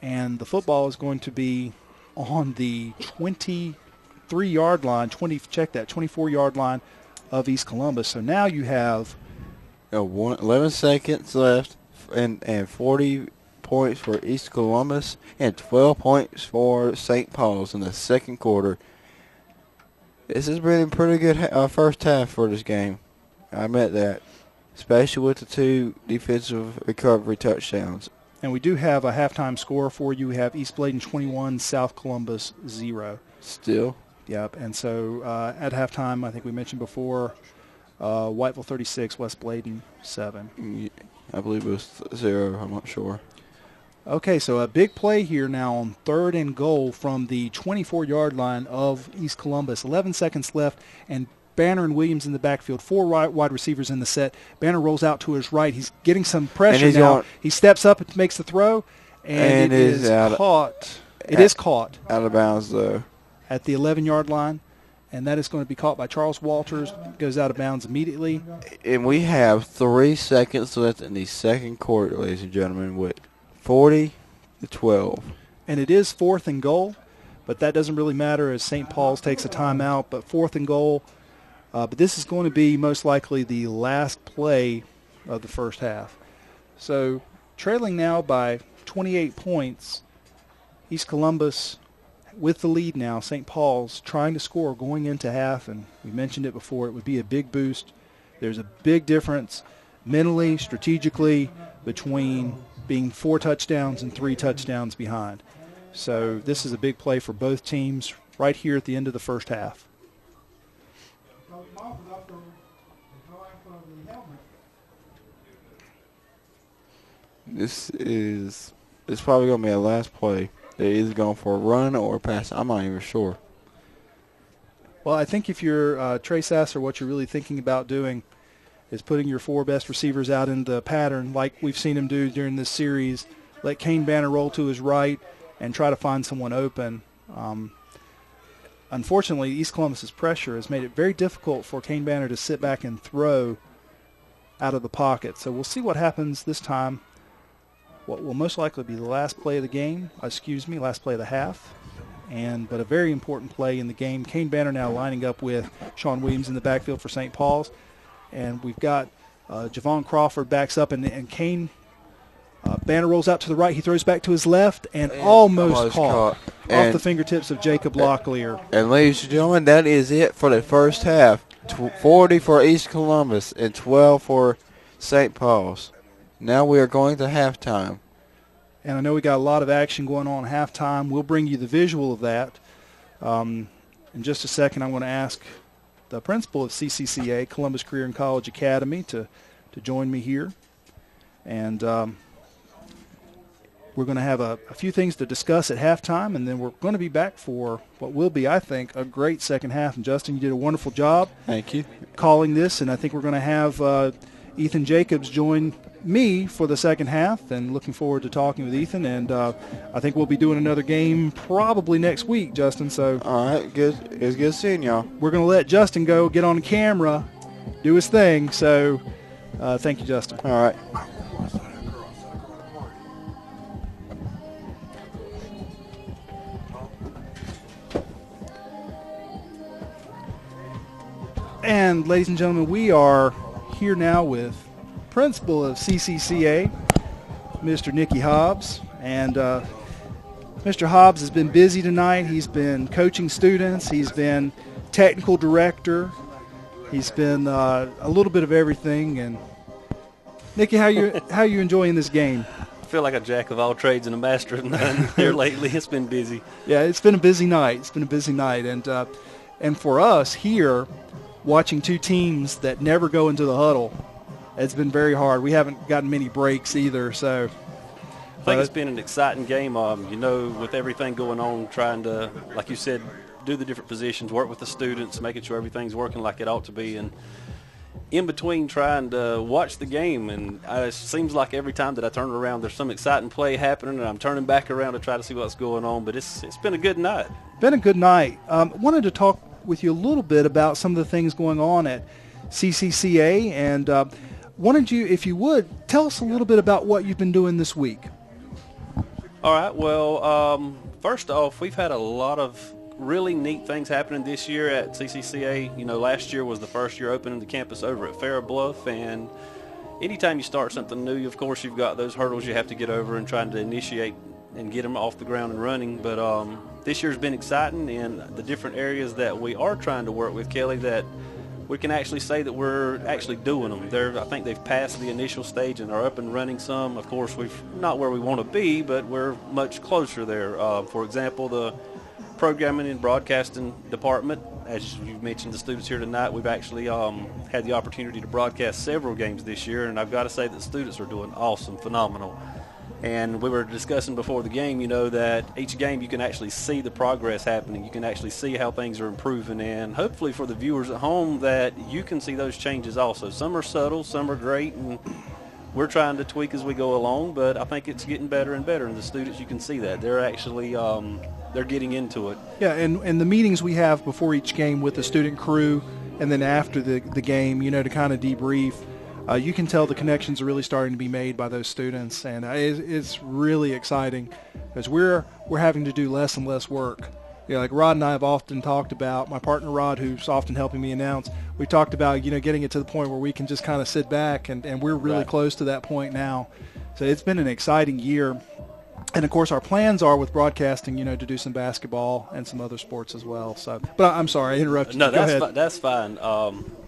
and the football is going to be on the 23-yard line. 24-yard line of East Columbus. So now you have 11 seconds left, and 40 points for East Columbus and 12 points for St. Paul's in the second quarter. This has been a pretty good first half for this game. I admit that, especially with the 2 defensive recovery touchdowns. And we do have a halftime score for you. We have East Bladen 21, South Columbus 0. Still? Yep. And so at halftime, I think we mentioned before, Whiteville 36, West Bladen 7. I believe it was 0. I'm not sure. Okay, so a big play here now on 3rd and goal from the 24-yard line of East Columbus. 11 seconds left, and Banner and Williams in the backfield. 4 wide receivers in the set. Banner rolls out to his right. He's getting some pressure now. He steps up and makes the throw, and it is caught. It is caught. Out of bounds, though. At the 11-yard line, and that is going to be caught by Charles Walters. Goes out of bounds immediately. And we have 3 seconds left in the second quarter, ladies and gentlemen, with 40-12. And it is 4th and goal, but that doesn't really matter as St. Paul's takes a timeout. But 4th and goal. But this is going to be most likely the last play of the first half. So trailing now by 28 points, East Columbus with the lead now. St. Paul's trying to score going into half, and we mentioned it before, it would be a big boost. There's a big difference mentally, strategically, between being 4 touchdowns and 3 touchdowns behind. So this is a big play for both teams right here at the end of the first half. It's probably going to be a last play. They're either going for a run or a pass. I'm not even sure. Well, I think if you're Trey Sasser, what you're really thinking about doing is putting your 4 best receivers out in the pattern like we've seen him do during this series. Let Kane Banner roll to his right and try to find someone open. Unfortunately, East Columbus's pressure has made it very difficult for Kane Banner to sit back and throw out of the pocket. So we'll see what happens this time. What will most likely be the last play of the game, last play of the half. But a very important play in the game. Kane Banner now lining up with Sean Williams in the backfield for St. Paul's. And we've got Javon Crawford backs up, and Kane Banner rolls out to the right. He throws back to his left and almost caught off the fingertips of Jacob Locklear. And ladies and gentlemen, that is it for the first half. 40 for East Columbus and 12 for St. Paul's. Now we are going to halftime. And I know we got a lot of action going on at halftime. We'll bring you the visual of that. In just a second, I'm going to ask the principal of CCCA, Columbus Career and College Academy, to join me here. And we're going to have a few things to discuss at halftime, and then we're going to be back for what will be, I think, a great second half. And, Justin, you did a wonderful job. Thank you. Calling this, and I think we're going to have Ethan Jacobs join me for the second half, and looking forward to talking with Ethan. And I think we'll be doing another game probably next week, Justin. So all right, good. It was good seeing y'all. We're going to let Justin go, get on camera, do his thing. So thank you, Justin. All right. And ladies and gentlemen, we are here now with principal of CCCA, Mr. Nicky Hobbs. And Mr. Hobbs has been busy tonight. He's been coaching students. He's been technical director. He's been a little bit of everything. And Nicky, how you enjoying this game? I feel like a jack of all trades and a master of none here lately. It's been busy. Yeah, it's been a busy night. And for us here, watching 2 teams that never go into the huddle, it's been very hard. We haven't gotten many breaks either. So I think it's been an exciting game. With everything going on, trying to, like you said, do the different positions, work with the students, making sure everything's working like it ought to be. And in between trying to watch the game, and it seems like every time that I turn around, there's some exciting play happening, and I'm turning back around to try to see what's going on. But it's been a good night. Been a good night. Wanted to talk with you a little bit about some of the things going on at CCCA, and wanted you, if you would, tell us a little bit about what you've been doing this week. All right. Well, first off, we've had a lot of really neat things happening this year at CCCA. You know, last year was the first year opening the campus over at Fair Bluff, and anytime you start something new, of course, you've got those hurdles you have to get over and trying to initiate and get them off the ground and running. But this year's been exciting in the different areas that we are trying to work with, Kelly, that we can actually say that we're actually doing them. I think they've passed the initial stage and are up and running some. Of course, we're not where we want to be, but we're much closer there. For example, the programming and broadcasting department, as you mentioned, the students here tonight, we've actually had the opportunity to broadcast several games this year, and I've got to say that the students are doing awesome, phenomenal. And we were discussing before the game, you know, that each game you can actually see the progress happening. You can actually see how things are improving, and hopefully for the viewers at home that you can see those changes also. Some are subtle, some are great, and we're trying to tweak as we go along, but I think it's getting better and better, and the students, you can see that. They're actually they're getting into it. Yeah, and the meetings we have before each game with the student crew and then after the game, you know, to kind of debrief, you can tell the connections are really starting to be made by those students, and it's really exciting because we're having to do less and less work. You know, like Rod and I have often talked about, my partner Rod, who's often helping me announce, we talked about, you know, getting it to the point where we can just kind of sit back, and we're really close to that point now. So it's been an exciting year. And, of course, our plans are with broadcasting, you know, to do some basketball and some other sports as well. So, but I'm sorry, I interrupted you. No, Go ahead. That's fine.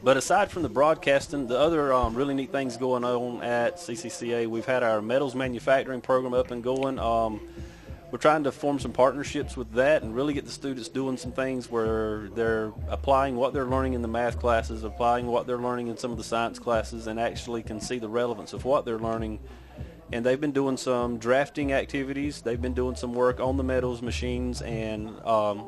But aside from the broadcasting, the other really neat things going on at CCCA, we've had our metals manufacturing program up and going. We're trying to form some partnerships with that and really get the students doing some things where they're applying what they're learning in the math classes, applying what they're learning in some of the science classes, and actually can see the relevance of what they're learning. And they've been doing some drafting activities. They've been doing some work on the metals machines. And,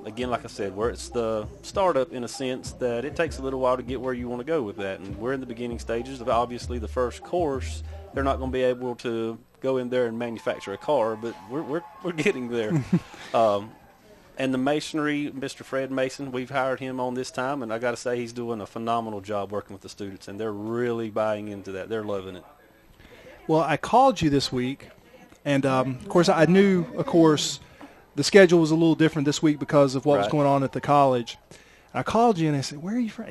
again, like I said, where it's the startup in a sense that it takes a little while to get where you want to go with that. And we're in the beginning stages of obviously the first course. They're not going to be able to go in there and manufacture a car, but we're getting there. And the masonry, Mr. Fred Mason, we've hired him on this time. And I got to say he's doing a phenomenal job working with the students. And they're really buying into that. They're loving it. Well, I called you this week, and of course, I knew, the schedule was a little different this week because of what was going on at the college. I called you, and I said, "Where are you from?"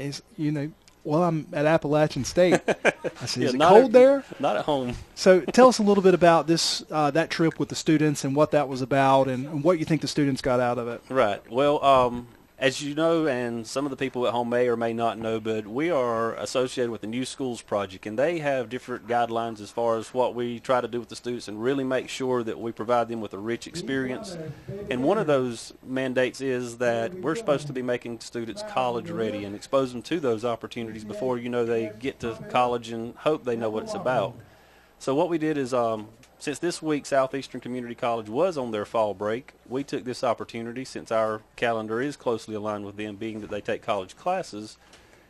Well, I'm at Appalachian State. I said, "Is it cold there?" Not at home. So tell us a little bit about this that trip with the students and what that was about, and what you think the students got out of it. Right. Well, as you know, and some of the people at home may or may not know, but we are associated with the New Schools Project, and they have different guidelines as far as what we try to do with the students and really make sure that we provide them with a rich experience. And one of those mandates is that we're supposed to be making students college ready and expose them to those opportunities before, you know, they get to college and hope they know what it's about. So what we did is, since this week Southeastern Community College was on their fall break, we took this opportunity, since our calendar is closely aligned with them, being that they take college classes,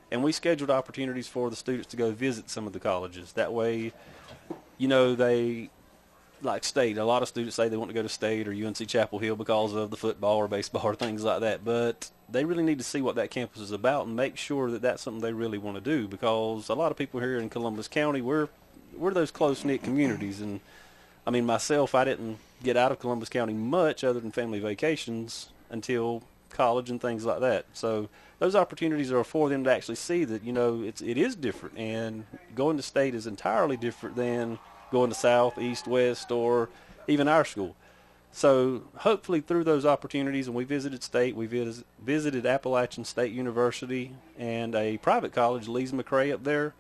and we scheduled opportunities for the students to go visit some of the colleges. That way, you know, they, like State, a lot of students say they want to go to State or UNC Chapel Hill because of the football or baseball or things like that, but they really need to see what that campus is about and make sure that that's something they really want to do, because a lot of people here in Columbus County, we're those close-knit communities. And I mean, myself, I didn't get out of Columbus County much other than family vacations until college and things like that. So those opportunities are for them to actually see that, you know, it is different. And going to State is entirely different than going to South, East, West, or even our school. So hopefully through those opportunities, and we visited State, we visited Appalachian State University and a private college, Lee's McCray up there,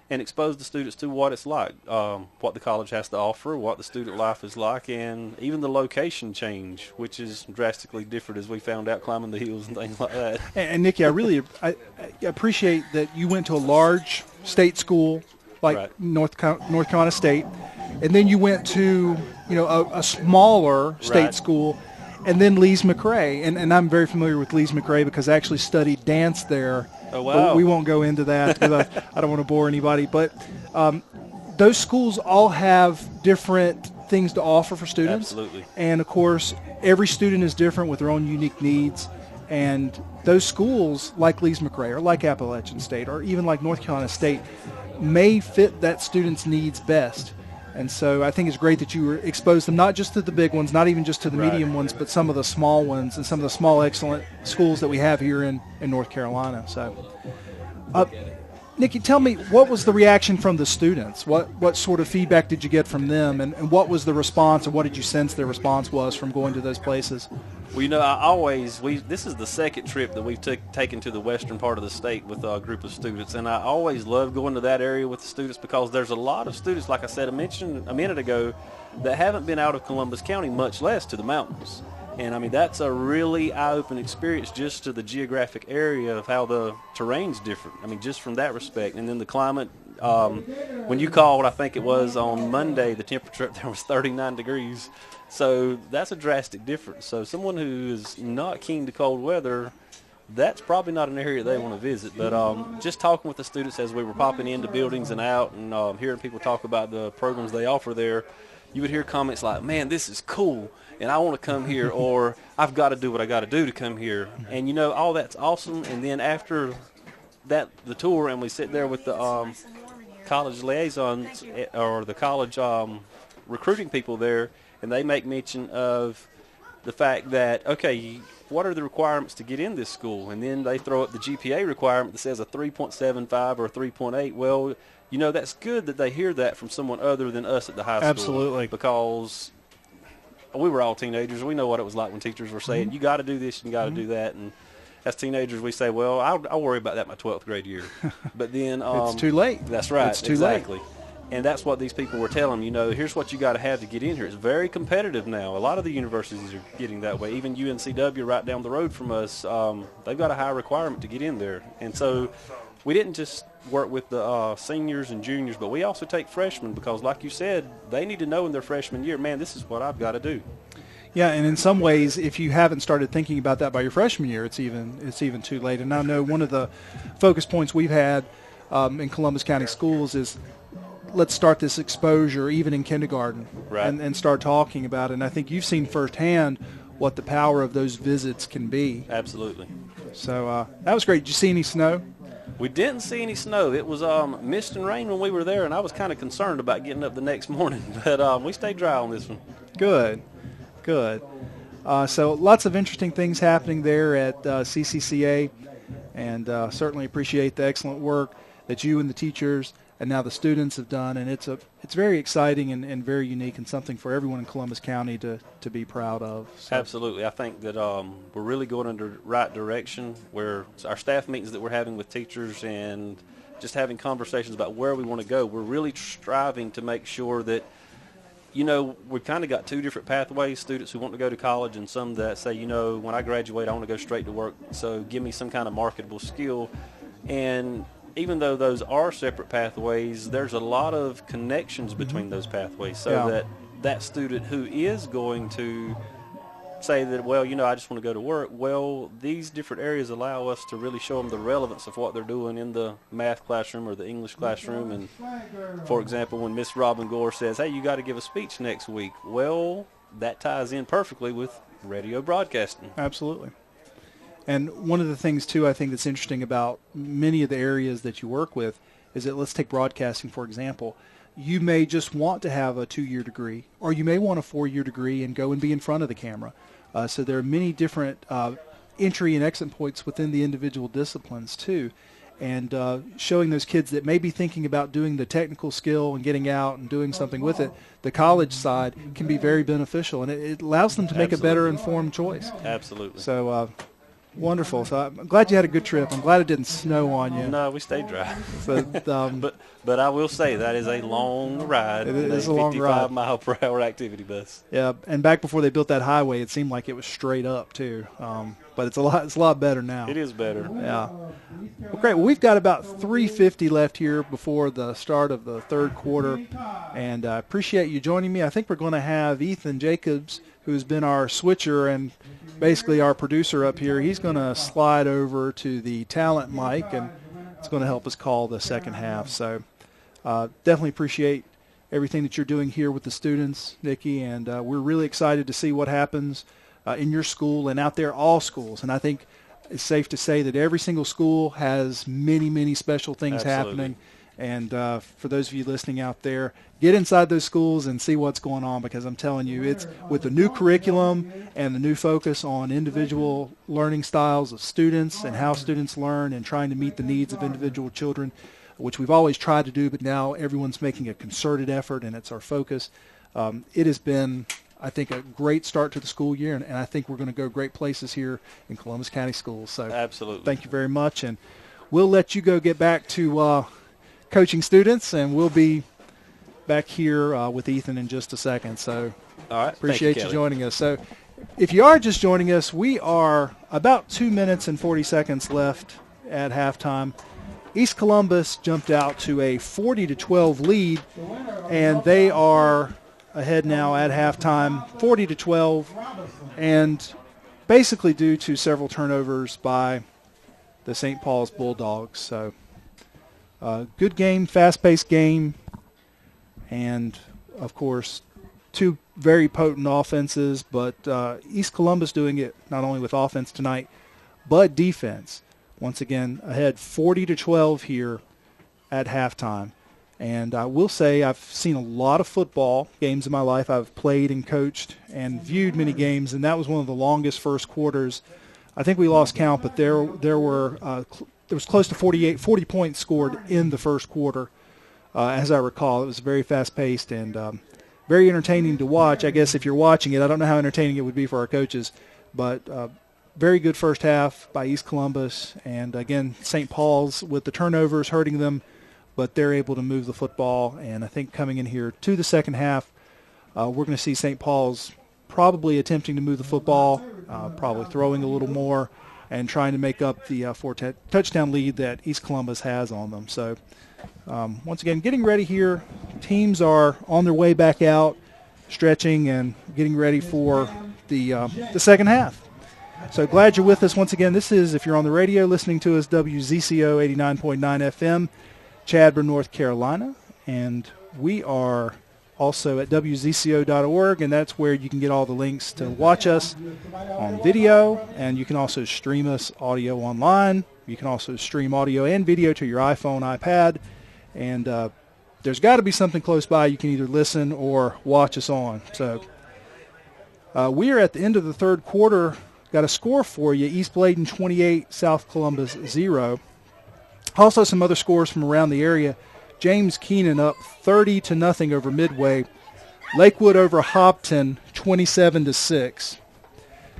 and expose the students to what it's like, what the college has to offer, what the student life is like, and even the location change, which is drastically different, as we found out climbing the hills and things like that. And Nikki, I appreciate that you went to a large state school like North Carolina State, and then you went to, you know, a smaller state school, and then Lees McRae. And I'm very familiar with Lees McRae because I actually studied dance there. Oh, wow. But we won't go into that because I don't want to bore anybody. But those schools all have different things to offer for students. Absolutely. And, of course, every student is different with their own unique needs. And those schools, like Lees McRae or like Appalachian State or even like North Carolina State, may fit that student's needs best. And so I think it's great that you were exposed them not just to the big ones, not even just to the medium ones, but some of the small ones and some of the small excellent schools that we have here in North Carolina. So, Nikki, tell me, what was the reaction from the students? What sort of feedback did you get from them, and what was the response, and what did you sense their response was from going to those places? Well, you know, this is the second trip that we've taken to the western part of the state with a group of students, and I always love going to that area with the students because there's a lot of students, like I mentioned a minute ago, that haven't been out of Columbus County, much less to the mountains. And, I mean, that's a really eye-opening experience just to the geographic area of how the terrain's different. I mean, just from that respect. And then the climate, when you called, I think it was on Monday, the temperature up there was 39 degrees. So that's a drastic difference. So someone who is not keen to cold weather, that's probably not an area they want to visit. But just talking with the students as we were popping into buildings and out and hearing people talk about the programs they offer there, you would hear comments like, man, this is cool, and I want to come here, or I've got to do what I got to do to come here. And, you know, all that's awesome. And then after the tour, and we sit there with the college liaisons or the college recruiting people there, and they make mention of the fact that, okay, what are the requirements to get in this school? And then they throw up the GPA requirement that says a 3.75 or a 3.8. Well, you know, that's good that they hear that from someone other than us at the high school. Absolutely. Because we were all teenagers. We know what it was like when teachers were saying, you got to do this, you got to do that. And as teenagers, we say, well, I'll worry about that my 12th grade year. But then it's too late. That's right. It's too exactly. late. And that's what these people were telling them. You know, here's what you got to have to get in here. It's very competitive now. A lot of the universities are getting that way. Even UNCW right down the road from us, they've got a high requirement to get in there. And so we didn't just work with the seniors and juniors, but we also take freshmen because, like you said, they need to know in their freshman year, man, this is what I've got to do. Yeah, and in some ways, if you haven't started thinking about that by your freshman year, it's even too late. And I know one of the focus points we've had in Columbus County schools is let's start this exposure even in kindergarten and start talking about it. And I think you've seen firsthand what the power of those visits can be. Absolutely. So that was great. Did you see any snow? We didn't see any snow. It was mist and rain when we were there, and I was kind of concerned about getting up the next morning. But we stayed dry on this one. Good. So lots of interesting things happening there at CCCA, and certainly appreciate the excellent work that you and the teachers and now the students have done. And it's very exciting and very unique and something for everyone in Columbus County to be proud of. So. Absolutely. I think that we're really going in the right direction where our staff meetings that we're having with teachers and just having conversations about where we want to go, we're really striving to make sure that, you know, we've kind of got two different pathways, students who want to go to college and some that say, you know, when I graduate, I want to go straight to work, so give me some kind of marketable skill. And even though those are separate pathways, there's a lot of connections between those pathways so that student who is going to say that, well, you know, I just want to go to work, well, these different areas allow us to really show them the relevance of what they're doing in the math classroom or the English classroom. And, for example, when Miss Robin Gore says, hey, you got to give a speech next week, well, that ties in perfectly with radio broadcasting. Absolutely. And one of the things, too, I think that's interesting about many of the areas that you work with is that, let's take broadcasting, for example. You may just want to have a 2-year degree, or you may want a 4-year degree and go and be in front of the camera. So there are many different entry and exit points within the individual disciplines, too. And showing those kids that may be thinking about doing the technical skill and getting out and doing something with it, the college side can be very beneficial. And it allows them to make a better informed choice. Absolutely. So wonderful. So I'm glad you had a good trip. I'm glad it didn't snow on you. No, we stayed dry. But I will say that is a long ride. It is a long ride. 55-mile-per-hour activity bus. Yeah, and back before they built that highway, it seemed like it was straight up too. but it's a lot better now. It is better. Yeah. Well, great. Well, we've got about 3:50 left here before the start of the third quarter, and I appreciate you joining me. I think we're going to have Ethan Jacobs, who's been our switcher and basically our producer up here. He's going to slide over to the talent mic, and it's going to help us call the second half. So definitely appreciate everything that you're doing here with the students, Nikki, and we're really excited to see what happens in your school and out there, all schools. And I think it's safe to say that every single school has many, many special things happening. And for those of you listening out there, get inside those schools and see what's going on, because I'm telling you, it's with the new curriculum and the new focus on individual learning styles of students and how students learn and trying to meet the needs of individual children, which we've always tried to do, but now everyone's making a concerted effort, and it's our focus. It has been, I think, a great start to the school year, and I think we're going to go great places here in Columbus County Schools. So absolutely, thank you very much, and we'll let you go get back to coaching students, and we'll be back here with Ethan in just a second. So all right, appreciate you joining us. So if you are just joining us, we are about 2 minutes and 40 seconds left at halftime. East Columbus jumped out to a 40-12 lead, and they are ahead now at halftime, 40-12, and basically due to several turnovers by the St. Paul's Bulldogs. So good game, fast-paced game, and, of course, two very potent offenses, but East Columbus doing it not only with offense tonight, but defense. Once again, ahead 40-12 here at halftime. And I will say I've seen a lot of football games in my life. I've played and coached and viewed many games, and that was one of the longest first quarters. I think we lost count, but there was close to 40 points scored in the first quarter, as I recall. It was very fast-paced and very entertaining to watch. I guess if you're watching it, I don't know how entertaining it would be for our coaches, but very good first half by East Columbus. And, again, St. Paul's with the turnovers hurting them, but they're able to move the football. And I think coming in here to the second half, we're going to see St. Paul's probably attempting to move the football, probably throwing a little more, and trying to make up the 4-touchdown lead that East Columbus has on them. So, once again, getting ready here. Teams are on their way back out, stretching and getting ready for the second half. So glad you're with us once again. This is, if you're on the radio listening to us, WZCO 89.9 FM, Chadburn, North Carolina. And we are also at WZCO.org, and that's where you can get all the links to watch us on video, and you can also stream us audio online. You can also stream audio and video to your iPhone, iPad, and there's got to be something close by you can either listen or watch us on. So we are at the end of the third quarter. Got a score for you: East Bladen 28, South Columbus 0. Also some other scores from around the area. James Keenan up 30-0 over Midway. Lakewood over Hopton 27-6.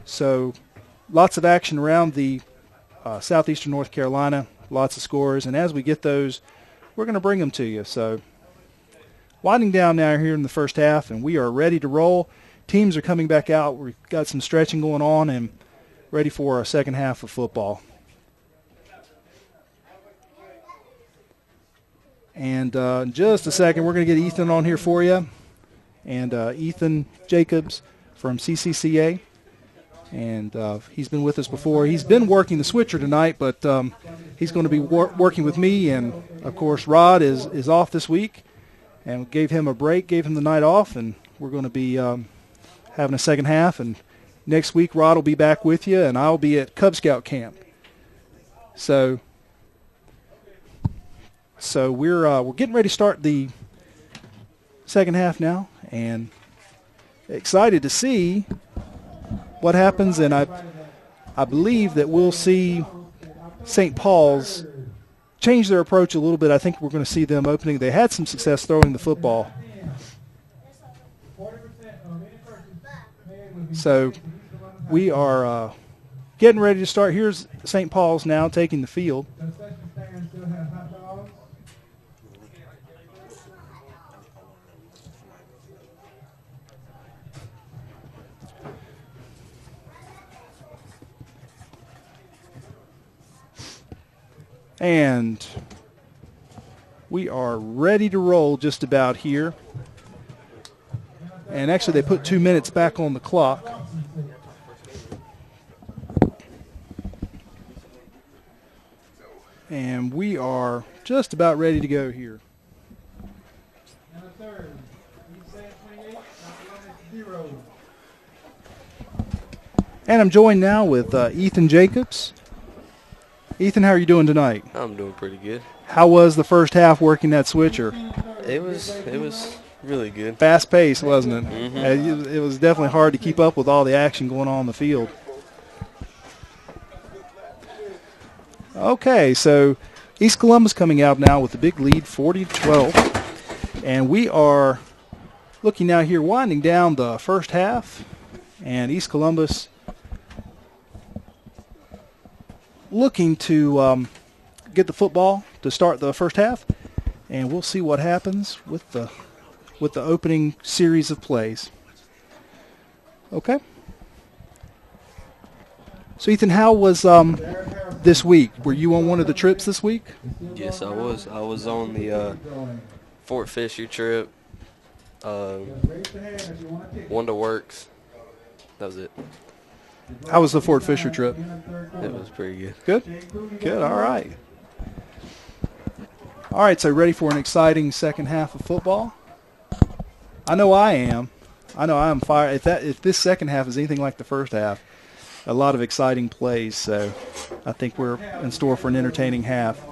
So lots of action around the southeastern North Carolina. Lots of scores, and as we get those, we're going to bring them to you. So winding down now here in the first half, and we are ready to roll. Teams are coming back out. We've got some stretching going on and ready for our second half of football. And in just a second, we're going to get Ethan on here for you. And Ethan Jacobs from CCCA. And he's been with us before. He's been working the switcher tonight, but he's going to be working with me. And, of course, Rod is off this week. And gave him a break, gave him the night off, and we're going to be having a second half, and next week Rod will be back with you, and I'll be at Cub Scout camp. So we're getting ready to start the second half now, and excited to see what happens. And I believe that we'll see St. Paul's change their approach a little bit. I think we're going to see them opening. They had some success throwing the football. So we are getting ready to start. Here's St. Paul's now taking the field. And we are ready to roll just about here. And actually, they put 2 minutes back on the clock. And we are just about ready to go here. And I'm joined now with Ethan Jacobs. Ethan, how are you doing tonight? I'm doing pretty good. How was the first half working that switcher? It was really good. Fast paced, wasn't it? Mm-hmm. It was definitely hard to keep up with all the action going on the field. Okay, so East Columbus coming out now with a big lead, 40-12. And we are looking now here, winding down the first half. And East Columbus looking to get the football to start the first half, and we'll see what happens with the opening series of plays. Okay. So Ethan, how was this week? Were you on one of the trips this week? Yes, I was. I was on the Fort Fisher trip. Wonder Works. That was it. How was the Fort Fisher trip? It was pretty good. Good? Good, all right. All right, so ready for an exciting second half of football? I know I am. I know I am fired. If this second half is anything like the first half, a lot of exciting plays, so I think we're in store for an entertaining half.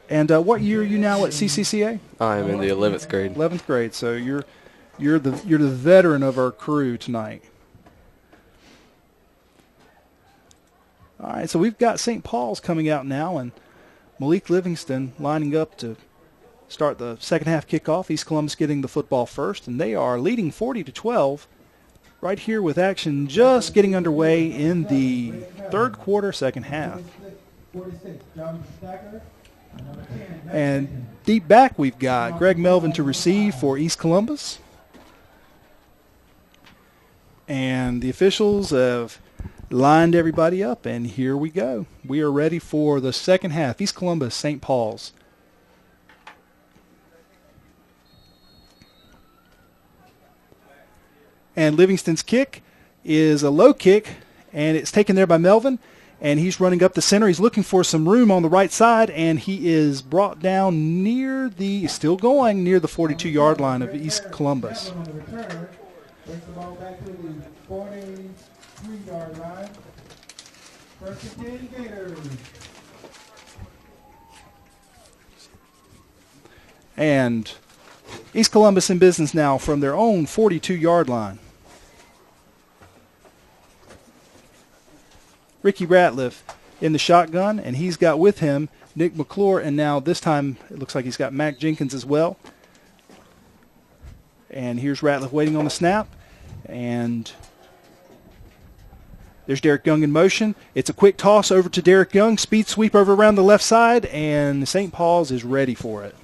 And what year are you now at CCCA? I am in the 11th grade. 11th grade, so you're the veteran of our crew tonight. All right, so we've got St. Paul's coming out now, and Malik Livingston lining up to start the second half kickoff. East Columbus getting the football first, and they are leading 40-12 right here with action just getting underway in the third quarter, second half. And deep back we've got Greg Melvin to receive for East Columbus. And the officials have lined everybody up, and here we go. We are ready for the second half. East Columbus, St. Paul's. And Livingston's kick is a low kick, and it's taken there by Melvin, and he's running up the center. He's looking for some room on the right side, and he is brought down near the 42-yard line of East Columbus. Takes the ball back to the 43-yard line. First and 10 Gators. And East Columbus in business now from their own 42-yard line. Ricky Ratliff in the shotgun, and he's got with him Nick McClure, and now this time it looks like he's got Mac Jenkins as well. And here's Ratliff waiting on the snap. And there's Derek Young in motion. It's a quick toss over to Derek Young. Speed sweep over around the left side, and St. Paul's is ready for it.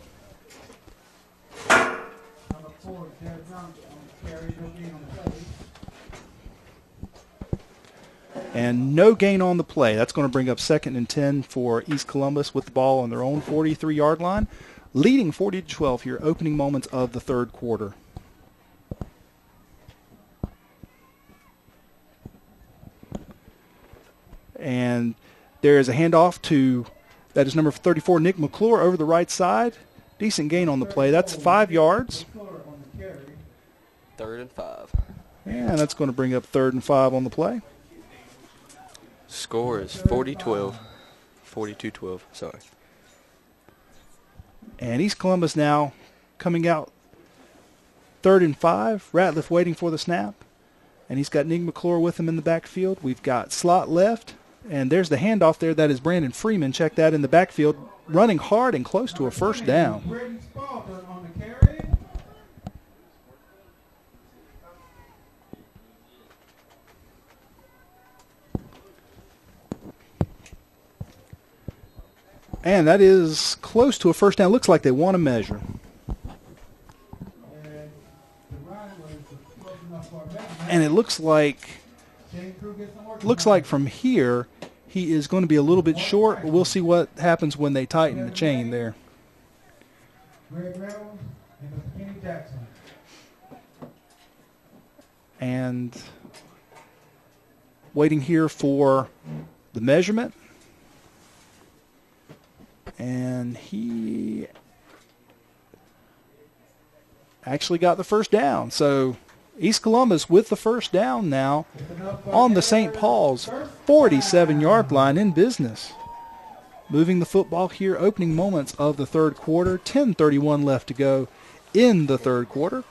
And no gain on the play. That's going to bring up 2nd and 10 for East Columbus with the ball on their own 43-yard line, leading 40-12 here, opening moments of the third quarter. And there is a handoff that is number 34, Nick McClure, over the right side. Decent gain on the play. That's 5 yards. 3rd and 5. And that's going to bring up 3rd and 5 on the play. Score is 40-12. 42-12, sorry. And East Columbus now coming out 3rd and 5. Ratliff waiting for the snap. And he's got Nick McClure with him in the backfield. We've got slot left. And there's the handoff there. That is Brandon Freeman. Check that in the backfield. Running hard and close to a first down. And that is close to a first down. Looks like they want to measure. And it looks like from here he is going to be a little bit short, but we'll see what happens when they tighten the chain there. Greg Reynolds and McKinney Jackson. And waiting here for the measurement. And he actually got the first down. So East Columbus with the first down now on the St. Paul's 47-yard line in business. Moving the football here, opening moments of the third quarter. 10:31 left to go in the third quarter.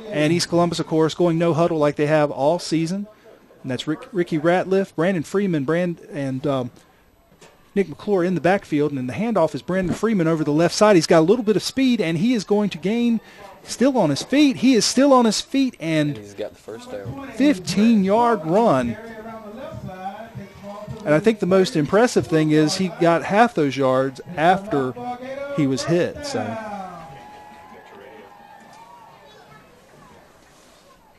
And East Columbus, of course, going no huddle like they have all season. And that's Ricky Ratliff, Brandon Freeman, and Nick McClure in the backfield. And the handoff is Brandon Freeman over the left side. He's got a little bit of speed, and he is going to gain, still on his feet. He is still on his feet, and he's got the first down. 15-yard run. And I think the most impressive thing is he got half those yards after he was hit. So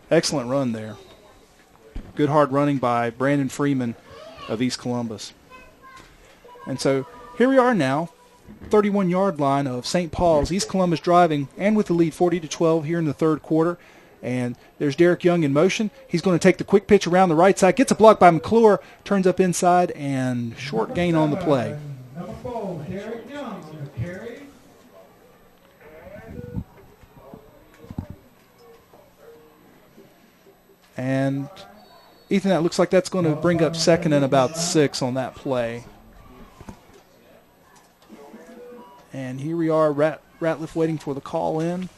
excellent run there. Good hard running by Brandon Freeman of East Columbus. And so here we are now, 31-yard line of St. Paul's. East Columbus driving and with the lead 40-12 here in the third quarter. And there's Derek Young in motion. He's going to take the quick pitch around the right side. Gets a block by McClure. Turns up inside and short gain on the play. Number 4, Derek Young on the carry. And Ethan, that looks like that's going to bring up second and about 6 on that play. And here we are, Ratliff waiting for the call in.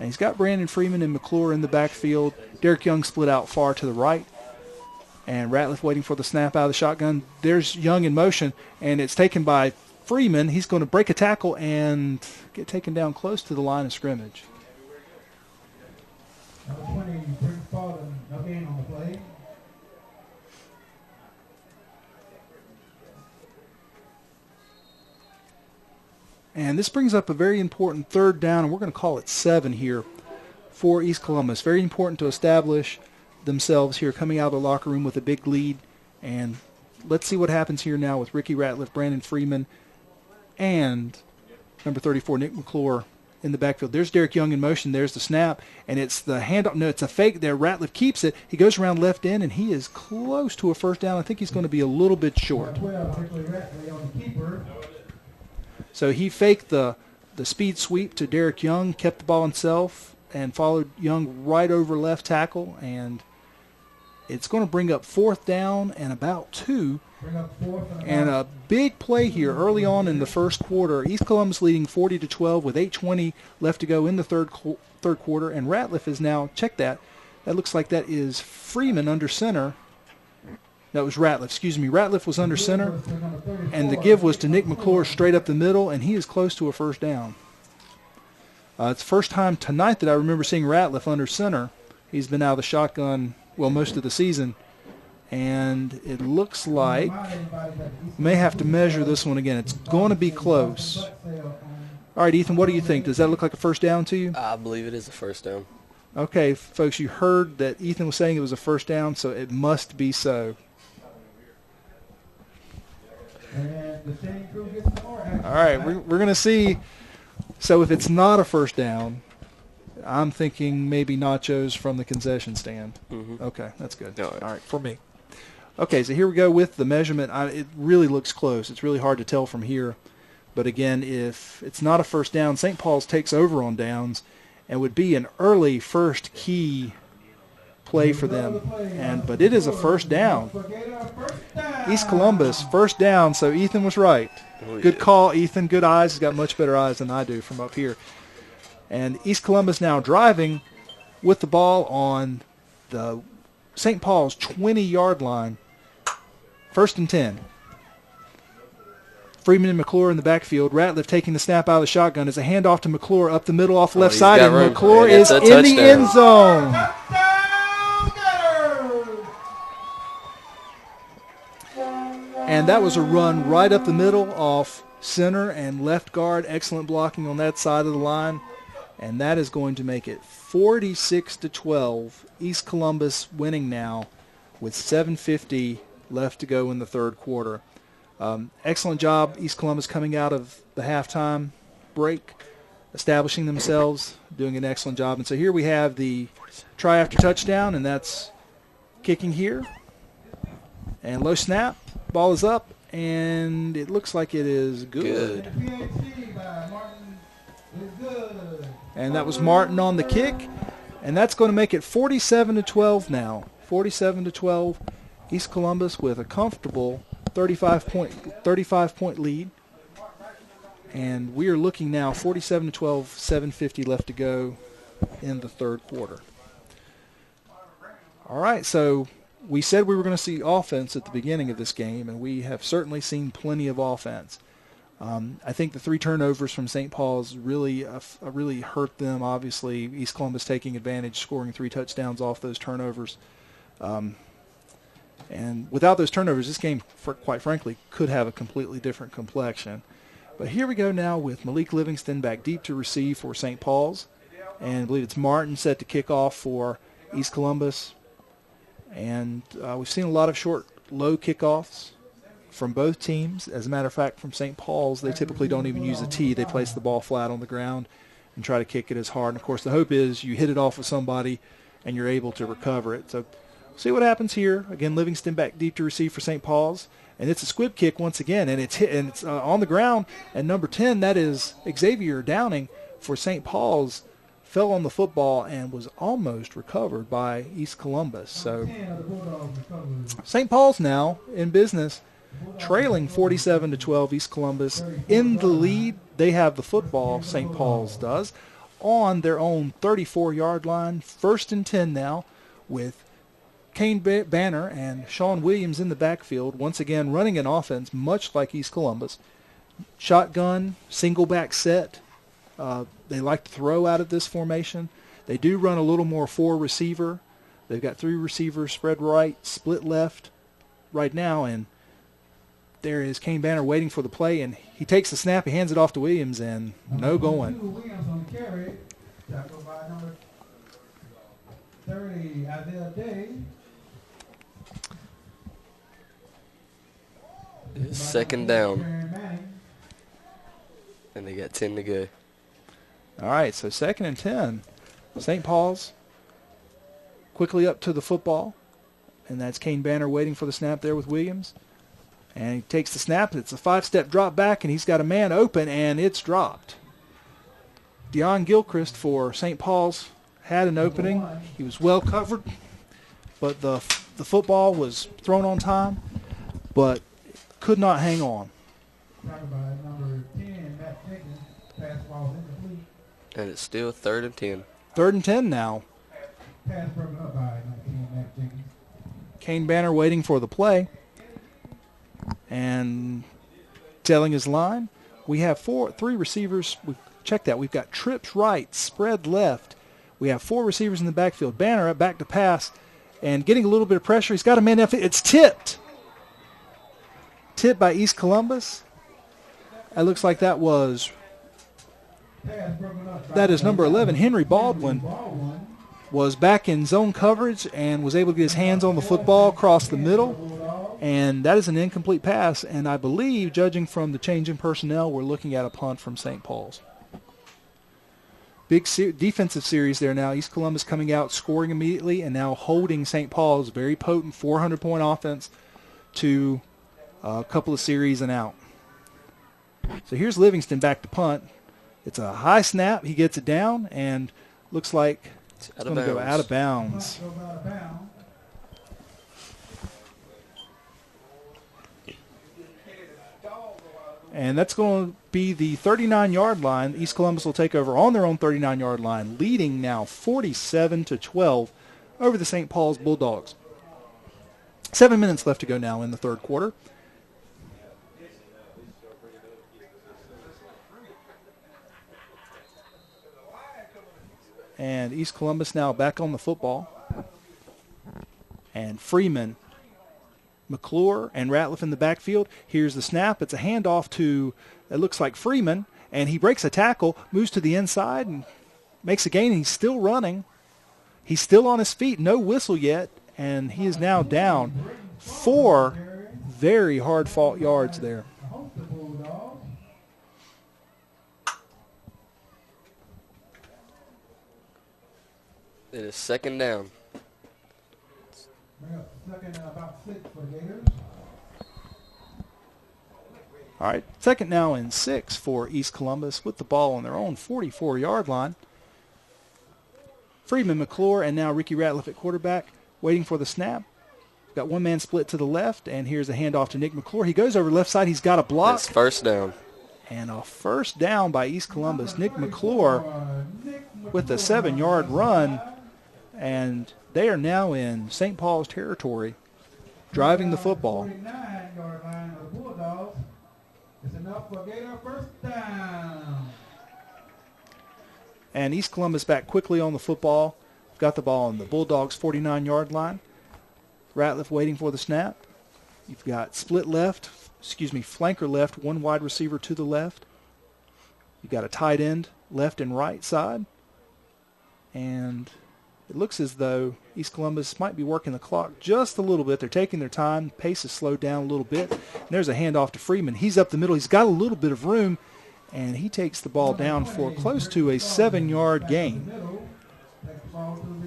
And he's got Brandon Freeman and McClure in the backfield. Derek Young split out far to the right. And Ratliff waiting for the snap out of the shotgun. There's Young in motion, and it's taken by Freeman. He's going to break a tackle and get taken down close to the line of scrimmage. Number 20, Prince Paulin, again on the play. And this brings up a very important third down, and we're going to call it 7 here for East Columbus. Very important to establish themselves here coming out of the locker room with a big lead. And let's see what happens here now with Ricky Ratliff, Brandon Freeman, and number 34, Nick McClure in the backfield. There's Derek Young in motion. There's the snap, and it's the handoff. No, it's a fake there. Ratliff keeps it. He goes around left end, and he is close to a first down. I think he's going to be a little bit short. So he faked the speed sweep to Derek Young, kept the ball himself, and followed Young right over left tackle. And it's going to bring up fourth down and about 2. And a big play here early on in the first quarter. East Columbus leading 40-12 with 8:20 left to go in the third quarter. And Ratliff is now, check that. That looks like that is Freeman under center. That was Ratliff, excuse me. Ratliff was under center, and the give was to Nick McClure straight up the middle, and he is close to a first down. It's the first time tonight that I remember seeing Ratliff under center. He's been out of the shotgun, well, most of the season, and it looks like we may have to measure this one again. It's going to be close. All right, Ethan, what do you think? Does that look like a first down to you? I believe it is a first down. Okay, folks, you heard that Ethan was saying it was a first down, so it must be so. All right, we're going to see. So if it's not a first down, I'm thinking maybe nachos from the concession stand. Mm-hmm. Okay, that's good. All right, for me. Okay, so here we go with the measurement. It really looks close. It's really hard to tell from here. But again, if it's not a first down, St. Paul's takes over on downs and would be an early first key play for them. But it is a first down. East Columbus, first down, so Ethan was right. Oh, Good call, Ethan. Good eyes. He's got much better eyes than I do from up here. And East Columbus now driving with the ball on the St. Paul's 20-yard line. First and 10. Freeman and McClure in the backfield. Ratliff taking the snap out of the shotgun. It's a handoff to McClure up the middle off the left side, and room. McClure is in touchdown. the end zone. And that was a run right up the middle off center and left guard. Excellent blocking on that side of the line. And that is going to make it 46-12. East Columbus winning now with 7:50 left to go in the third quarter. Excellent job, East Columbus, coming out of the halftime break, establishing themselves, doing an excellent job. And so here we have the try after touchdown, and that's kicking here. And low snap, ball is up, and it looks like it is good. And that was Martin on the kick, and that's going to make it 47-12 now. 47-12, East Columbus with a comfortable 35-point lead. And we are looking now 47-12, 7:50 left to go in the third quarter. All right, so we said we were going to see offense at the beginning of this game, and we have certainly seen plenty of offense. I think the 3 turnovers from St. Paul's really hurt them. Obviously, East Columbus taking advantage, scoring 3 touchdowns off those turnovers. And without those turnovers, this game, quite frankly, could have a completely different complexion. But here we go now with Malik Livingston back deep to receive for St. Paul's. And I believe it's Martin set to kick off for East Columbus. And we've seen a lot of short, low kickoffs from both teams. As a matter of fact, from St. Paul's, they typically don't even use a tee. They place the ball flat on the ground and try to kick it as hard. And, of course, the hope is you hit it off with somebody and you're able to recover it. So see what happens here. Again, Livingston back deep to receive for St. Paul's. And it's a squib kick once again, and it's hit, and it's on the ground. And number 10, that is Xavier Downing for St. Paul's, fell on the football and was almost recovered by East Columbus. So St. Paul's now in business, trailing 47-12 East Columbus. In the lead, they have the football, St. Paul's does, on their own 34-yard line. 1st and 10 now with Kane Banner and Sean Williams in the backfield, once again running an offense much like East Columbus. Shotgun, single back set. They like to throw out of this formation. They do run a little more 4 receiver. They've got 3 receivers spread right, split left right now, and there is Kane Banner waiting for the play, and he takes the snap, he hands it off to Williams, and no going. Williams on the carry, tackled by number 30, Isaiah Day. Second down. And they got 10 to go. All right, so 2nd and 10. St. Paul's quickly up to the football, and that's Kane Banner waiting for the snap there with Williams. And he takes the snap. It's a 5-step drop back, and he's got a man open, and it's dropped. Deion Gilchrist for St. Paul's had an opening. He was well covered, but the football was thrown on time, but could not hang on. And it's still 3rd and 10. 3rd and 10 now. Kane Banner waiting for the play and telling his line. We have 3 receivers. Check that. We've got trips right, spread left. We have 4 receivers in the backfield. Banner up back to pass and getting a little bit of pressure. He's got a man up. It's tipped. Tipped by East Columbus. It looks like that is number 11, Henry Baldwin, was back in zone coverage and was able to get his hands on the football across the middle. And that is an incomplete pass. And I believe, judging from the change in personnel, we're looking at a punt from St. Paul's. Big defensive series there now. East Columbus coming out, scoring immediately, and now holding St. Paul's very potent 400-point offense to a couple of series and out. So here's Livingston back to punt. It's a high snap. He gets it down, and looks like it's going to go out of bounds. And that's going to be the 39-yard line. East Columbus will take over on their own 39-yard line, leading now 47-12 over the St. Paul's Bulldogs. 7 minutes left to go now in the third quarter. And East Columbus now back on the football. And Freeman, McClure, and Ratliff in the backfield. Here's the snap. It's a handoff to, it looks like Freeman. And he breaks a tackle, moves to the inside, and makes a gain. And he's still running. He's still on his feet. No whistle yet and he is now down 4 very hard-fought yards there. It is second down. Second and about 6 for the Gators. All right, second now and 6 for East Columbus with the ball on their own 44-yard line. Freeman, McClure, and now Ricky Ratliff at quarterback, waiting for the snap. Got one man split to the left, and here's a handoff to Nick McClure. He goes over left side. He's got a block. It's first down. And a first down by East Columbus. Nick McClure with a 7-yard run, and they are now in St. Paul's territory, driving the football. 49-yard line of the Bulldogs. It's enough for Gator first down. And East Columbus back quickly on the football. Got the ball on the Bulldogs' 49-yard line. Ratliff waiting for the snap. You've got flanker left, one wide receiver to the left. You've got a tight end left and right side. And it looks as though East Columbus might be working the clock just a little bit. They're taking their time. Pace is slowed down a little bit. And there's a handoff to Freeman. He's up the middle. He's got a little bit of room, and he takes the ball down for close to a 7-yard gain.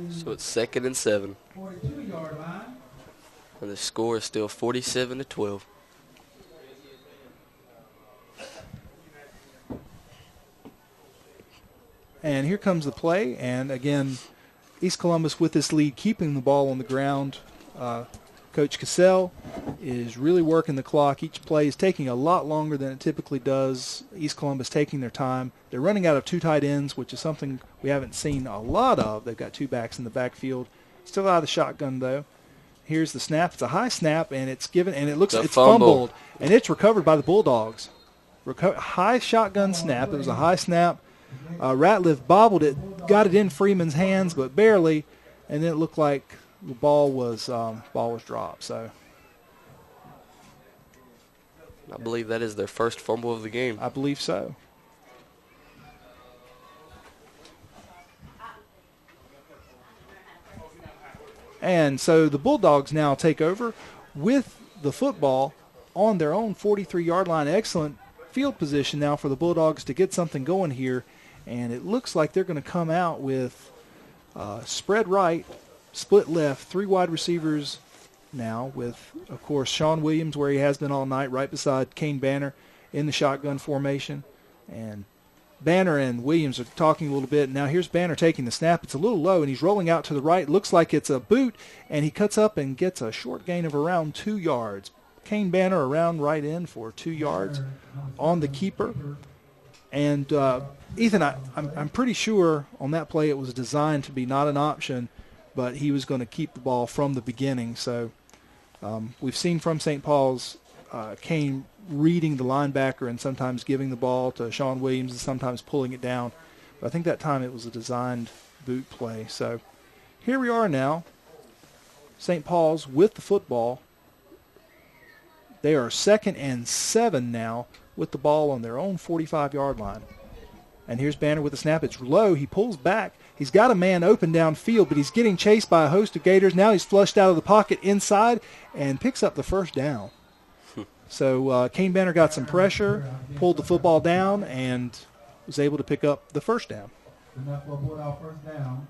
So it's second and 7. 42-yard line. And the score is still 47-12. And here comes the play. And again, East Columbus with this lead, keeping the ball on the ground. Coach Cassell is really working the clock. Each play is taking a lot longer than it typically does. East Columbus taking their time. They're running out of 2 tight ends, which is something we haven't seen a lot of. They've got 2 backs in the backfield. Still out of the shotgun, though. Here's the snap. It's a high snap, and it's given, and it's fumbled, and it's recovered by the Bulldogs. High shotgun snap. It was a high snap. Ratliff bobbled it, got it in Freeman's hands, but barely, and then it looked like the ball was dropped. So I believe that is their first fumble of the game. I believe so. And so the Bulldogs now take over with the football on their own 43-yard line. Excellent field position now for the Bulldogs to get something going here. And it looks like they're going to come out with spread right, split left, 3 wide receivers now with, of course, Sean Williams, where he has been all night, right beside Kane Banner in the shotgun formation. And Banner and Williams are talking a little bit. Now here's Banner taking the snap. It's a little low, and he's rolling out to the right. Looks like it's a boot, and he cuts up and gets a short gain of around 2 yards. Kane Banner around right in for 2 yards on the keeper. And Ethan, I'm pretty sure on that play it was designed to be not an option, but he was going to keep the ball from the beginning. So we've seen from St. Paul's Kane reading the linebacker and sometimes giving the ball to Sean Williams and sometimes pulling it down. But I think that time it was a designed boot play. So here we are now, St. Paul's with the football. They are second and 7 now with the ball on their own 45-yard line. And here's Banner with the snap. It's low. He pulls back. He's got a man open downfield, but he's getting chased by a host of Gators. Now he's flushed out of the pocket inside and picks up the first down. So Kane Banner got some pressure, pulled the football down, and was able to pick up the first down. Enough for a Bulldog first down.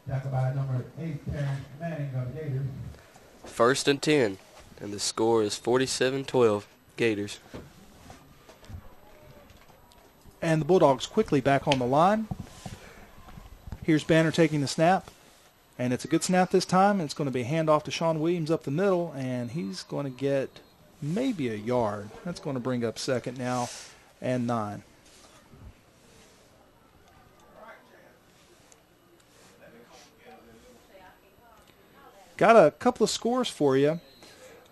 Tackled by number 8, Terrence Manning of the Gators. First and 10, and the score is 47-12, Gators. And the Bulldogs quickly back on the line. Here's Banner taking the snap. And it's a good snap this time. It's going to be a handoff to Sean Williams up the middle, and he's going to get maybe a yard. That's going to bring up second now and 9. Got a couple of scores for you.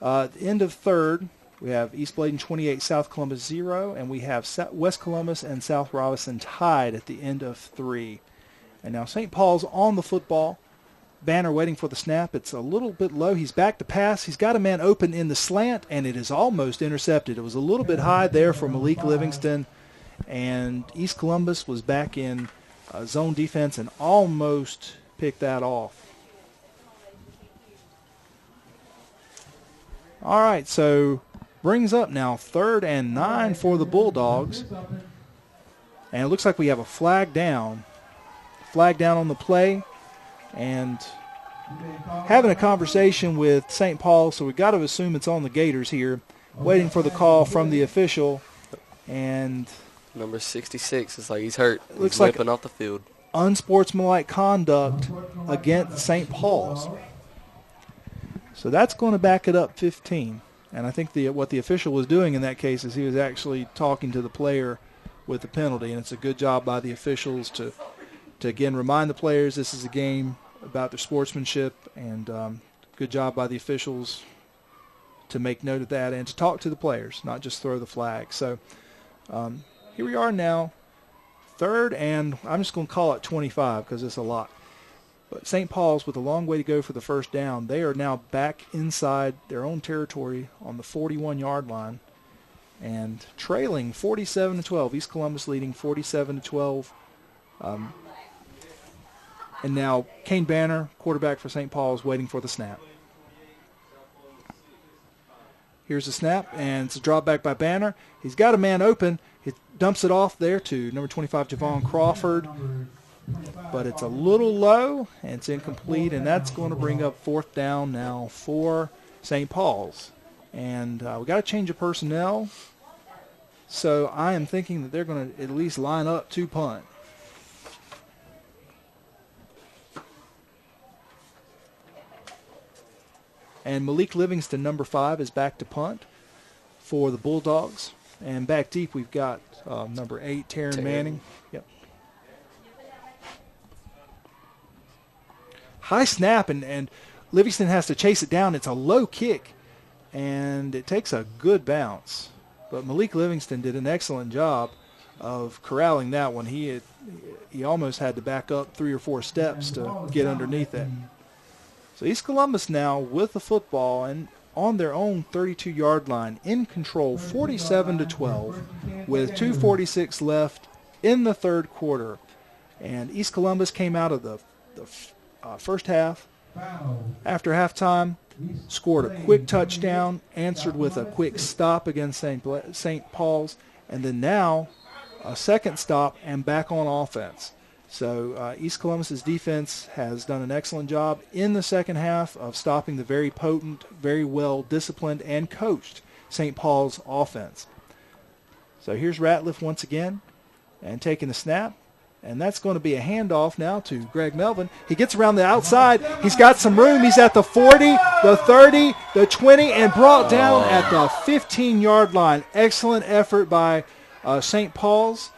At the end of third, we have East Bladen 28, South Columbus 0, and we have West Columbus and South Robinson tied at the end of 3. And now St. Paul's on the football. Banner waiting for the snap. It's a little bit low. He's back to pass. He's got a man open in the slant, and it is almost intercepted. It was a little bit high there for Malik Livingston, and East Columbus was back in zone defense and almost pick that off. All right, so brings up now 3rd and 9 for the Bulldogs. And it looks like we have a flag down. Flag down on the play. And having a conversation with St. Paul, so we got to assume it's on the Gators here, waiting for the call from the official. And number 66 is like he's hurt. Looks He's like limping off the field. Unsportsmanlike conduct against St. Paul's. So that's going to back it up 15. And I think what the official was doing in that case is he was actually talking to the player with the penalty. And it's a good job by the officials to again, remind the players this is a game about their sportsmanship. And good job by the officials to make note of that and to talk to the players, not just throw the flag. So here we are now, 3rd, and I'm just going to call it 25 because it's a lot. But St. Paul's, with a long way to go for the first down, they are now back inside their own territory on the 41-yard line and trailing 47-12. East Columbus leading 47-12. And now Kane Banner, quarterback for St. Paul's, waiting for the snap. Here's the snap, and it's a drop back by Banner. He's got a man open. He dumps it off there to number 25, Javon Crawford. But it's a little low, and it's incomplete, and that's going to bring up 4th down now for St. Paul's. And we got to change of personnel. So I am thinking that they're going to at least line up to punt. And Malik Livingston, number 5, is back to punt for the Bulldogs. And back deep, we've got number 8, Taryn Manning. Yep. High snap, and Livingston has to chase it down. It's a low kick, and it takes a good bounce. But Malik Livingston did an excellent job of corralling that one. He almost had to back up 3 or 4 steps to get underneath it. So East Columbus now with the football and on their own 32-yard line, in control, 47-12, with 2:46 left in the 3rd quarter. And East Columbus came out of the first half after halftime, scored a quick touchdown, answered with a quick stop against St. Paul's, and then now a second stop and back on offense. So East Columbus's defense has done an excellent job in the second half of stopping the very potent, very well disciplined and coached St. Paul's offense. So here's Ratliff once again and taking the snap. And that's going to be a handoff now to Greg Melvin. He gets around the outside. He's got some room. He's at the 40, the 30, the 20, and brought down at the 15-yard line. Excellent effort by St. Paul's.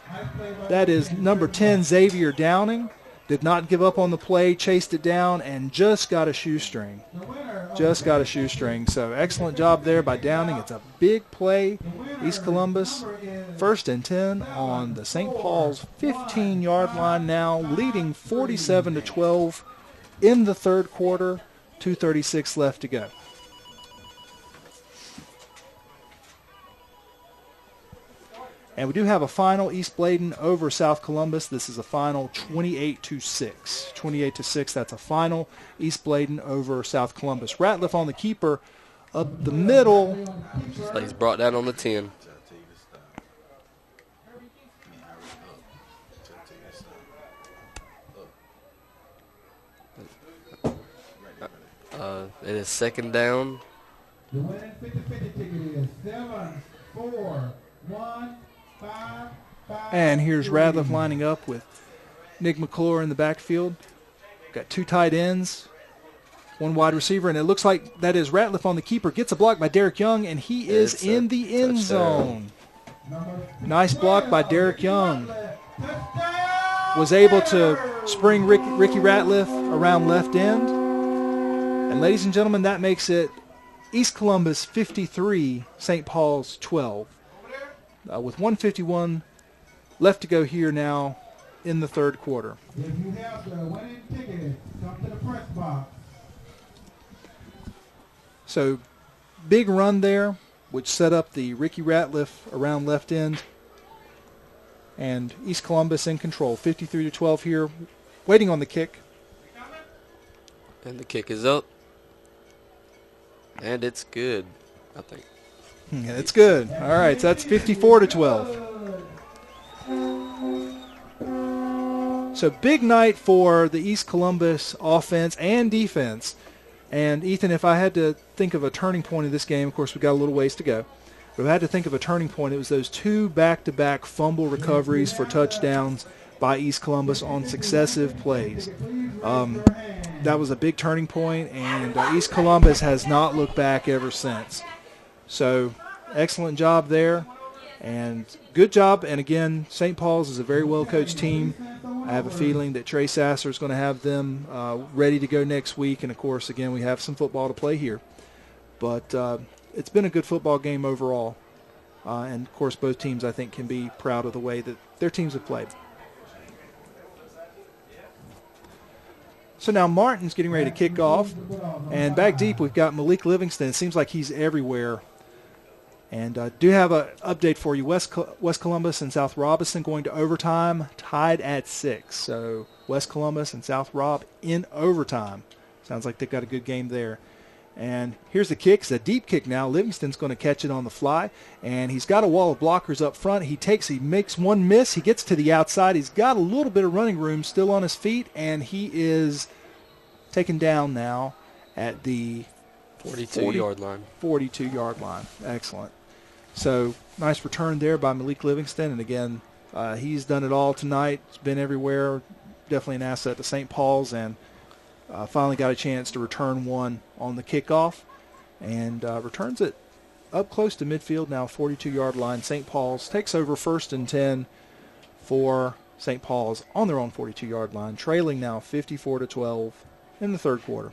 That is number 10, Xavier Downing. Did not give up on the play, chased it down, and just got a shoestring. So excellent job there by Downing. It's a big play. East Columbus, 1st and 10 on the St. Paul's 15-yard line now, leading 47-12 in the 3rd quarter, 2:36 left to go. And we do have a final, East Bladen over South Columbus. This is a final 28-6. 28-6, that's a final, East Bladen over South Columbus. Ratliff on the keeper up the middle. So he's brought down on the 10. It is 2nd down. The winning 50-50 ticket is 7-4-1. And here's Ratliff lining up with Nick McClure in the backfield. Got 2 tight ends, 1 wide receiver, and it looks like that is Ratliff on the keeper. Gets a block by Derek Young, and he is in the end zone. Nice block by Derek Young. Was able to spring Ricky Ratliff around left end. And ladies and gentlemen, that makes it East Columbus 53, St. Paul's 12. With 1:51 left to go here now in the 3rd quarter. If you have the winning ticket, come to the press box. So big run there, which set up the Ricky Ratliff around left end. And East Columbus in control, 53-12 here, waiting on the kick. And the kick is up. And it's good, I think. Yeah, it's good. All right, so that's 54-12. So big night for the East Columbus offense and defense. And Ethan, if I had to think of a turning point in this game, of course we've got a little ways to go. But if I had to think of a turning point, it was those 2 back-to-back fumble recoveries for touchdowns by East Columbus on successive plays. That was a big turning point, and East Columbus has not looked back ever since. So excellent job there, and good job. And again, St. Paul's is a very well-coached team. I have a feeling that Trey Sasser is going to have them ready to go next week. And, of course, again, we have some football to play here. But it's been a good football game overall. And, of course, both teams, I think, can be proud of the way that their teams have played. So now Martin's getting ready to kick off. And back deep, we've got Malik Livingston. It seems like he's everywhere. And do have an update for you. West Columbus and South Robinson going to overtime, tied at 6. So West Columbus and South Rob in overtime. Sounds like they've got a good game there. And here's the kick. It's a deep kick now. Livingston's going to catch it on the fly. And he's got a wall of blockers up front. He makes one miss. He gets to the outside. He's got a little bit of running room still on his feet. And he is taken down now at the 42-yard line. 42-yard line. Excellent. So nice return there by Malik Livingston. And again, he's done it all tonight. It's been everywhere. Definitely an asset to St. Paul's, and finally got a chance to return one on the kickoff, and returns it up close to midfield now, 42-yard line. St. Paul's takes over 1st and 10 for St. Paul's on their own 42-yard line, trailing now 54-12 in the third quarter.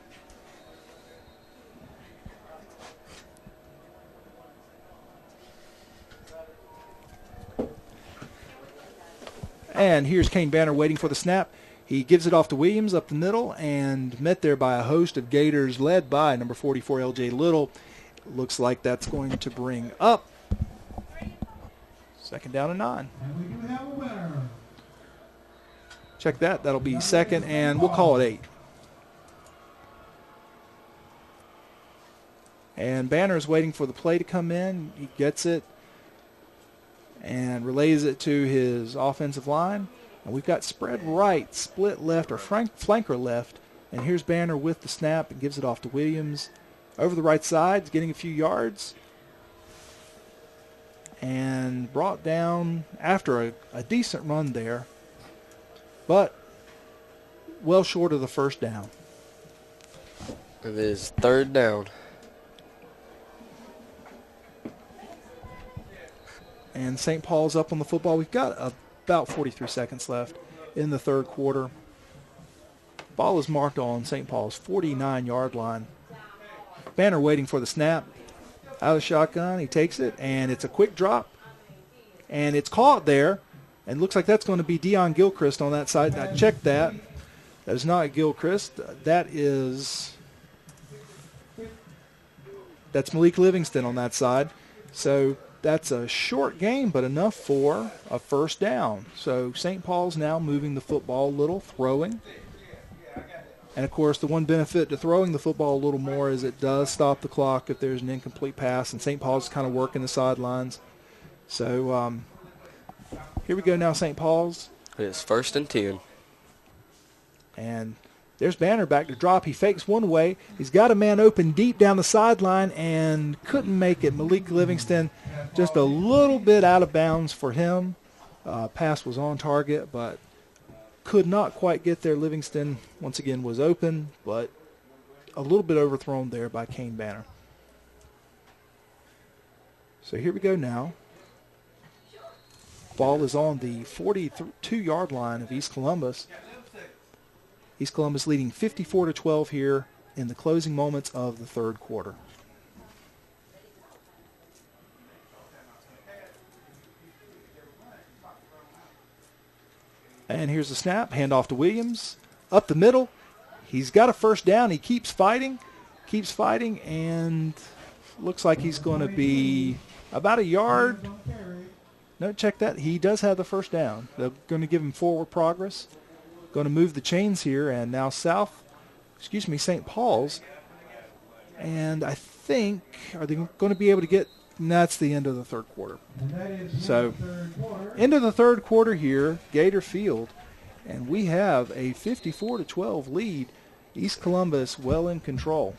And here's Kane Banner waiting for the snap. He gives it off to Williams up the middle, and met there by a host of Gators led by number 44, L.J. Little. Looks like that's going to bring up 2nd down and 9. And we do have a winner. Check that. That'll be 2nd, and we'll call it 8. And Banner's waiting for the play to come in. He gets it and relays it to his offensive line. And we've got spread right, split left, or flanker left. And here's Banner with the snap and gives it off to Williams. Over the right side, getting a few yards. And brought down after a decent run there. But well short of the 1st down. It is 3rd down. And St. Paul's up on the football. We've got about 43 seconds left in the third quarter. Ball is marked on St. Paul's 49-yard line. Banner waiting for the snap. Out of shotgun, he takes it, and it's a quick drop. And it's caught there, and looks like that's going to be Deion Gilchrist on that side. I checked that. That is not Gilchrist. That's Malik Livingston on that side. So that's a short game, but enough for a 1st down. So St. Paul's now moving the football a little, throwing. And, of course, the one benefit to throwing the football a little more is it does stop the clock if there's an incomplete pass, and St. Paul's kind of working the sidelines. So here we go now, St. Paul's. It is 1st and 10. And there's Banner back to drop. He fakes one way. He's got a man open deep down the sideline and couldn't make it. Malik Livingston just a little bit out of bounds for him. Pass was on target, but could not quite get there. Livingston, once again, was open, but a little bit overthrown there by Kane Banner. So here we go now. Ball is on the 42-yard line of East Columbus. East Columbus leading 54-12 here in the closing moments of the third quarter. And here's the snap. Handoff to Williams. Up the middle. He's got a 1st down. He keeps fighting, and looks like he's going to be about a yard. No, check that. He does have the 1st down. They're going to give him forward progress. Going to move the chains here, and now South St. Paul's. And I think, are they going to be able to get, that's the end of the third quarter. So, end of the third quarter here, Gator Field, and we have a 54-12 lead. East Columbus well in control.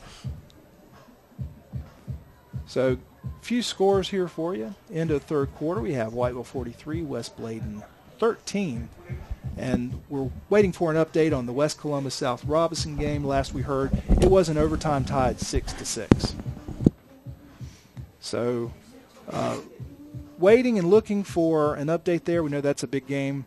So, few scores here for you. End of the third quarter, we have Whiteville 43, West Bladen 13. And we're waiting for an update on the West Columbus South Robinson game. Last we heard, it was an overtime tied 6-6. So, waiting and looking for an update there. We know that's a big game.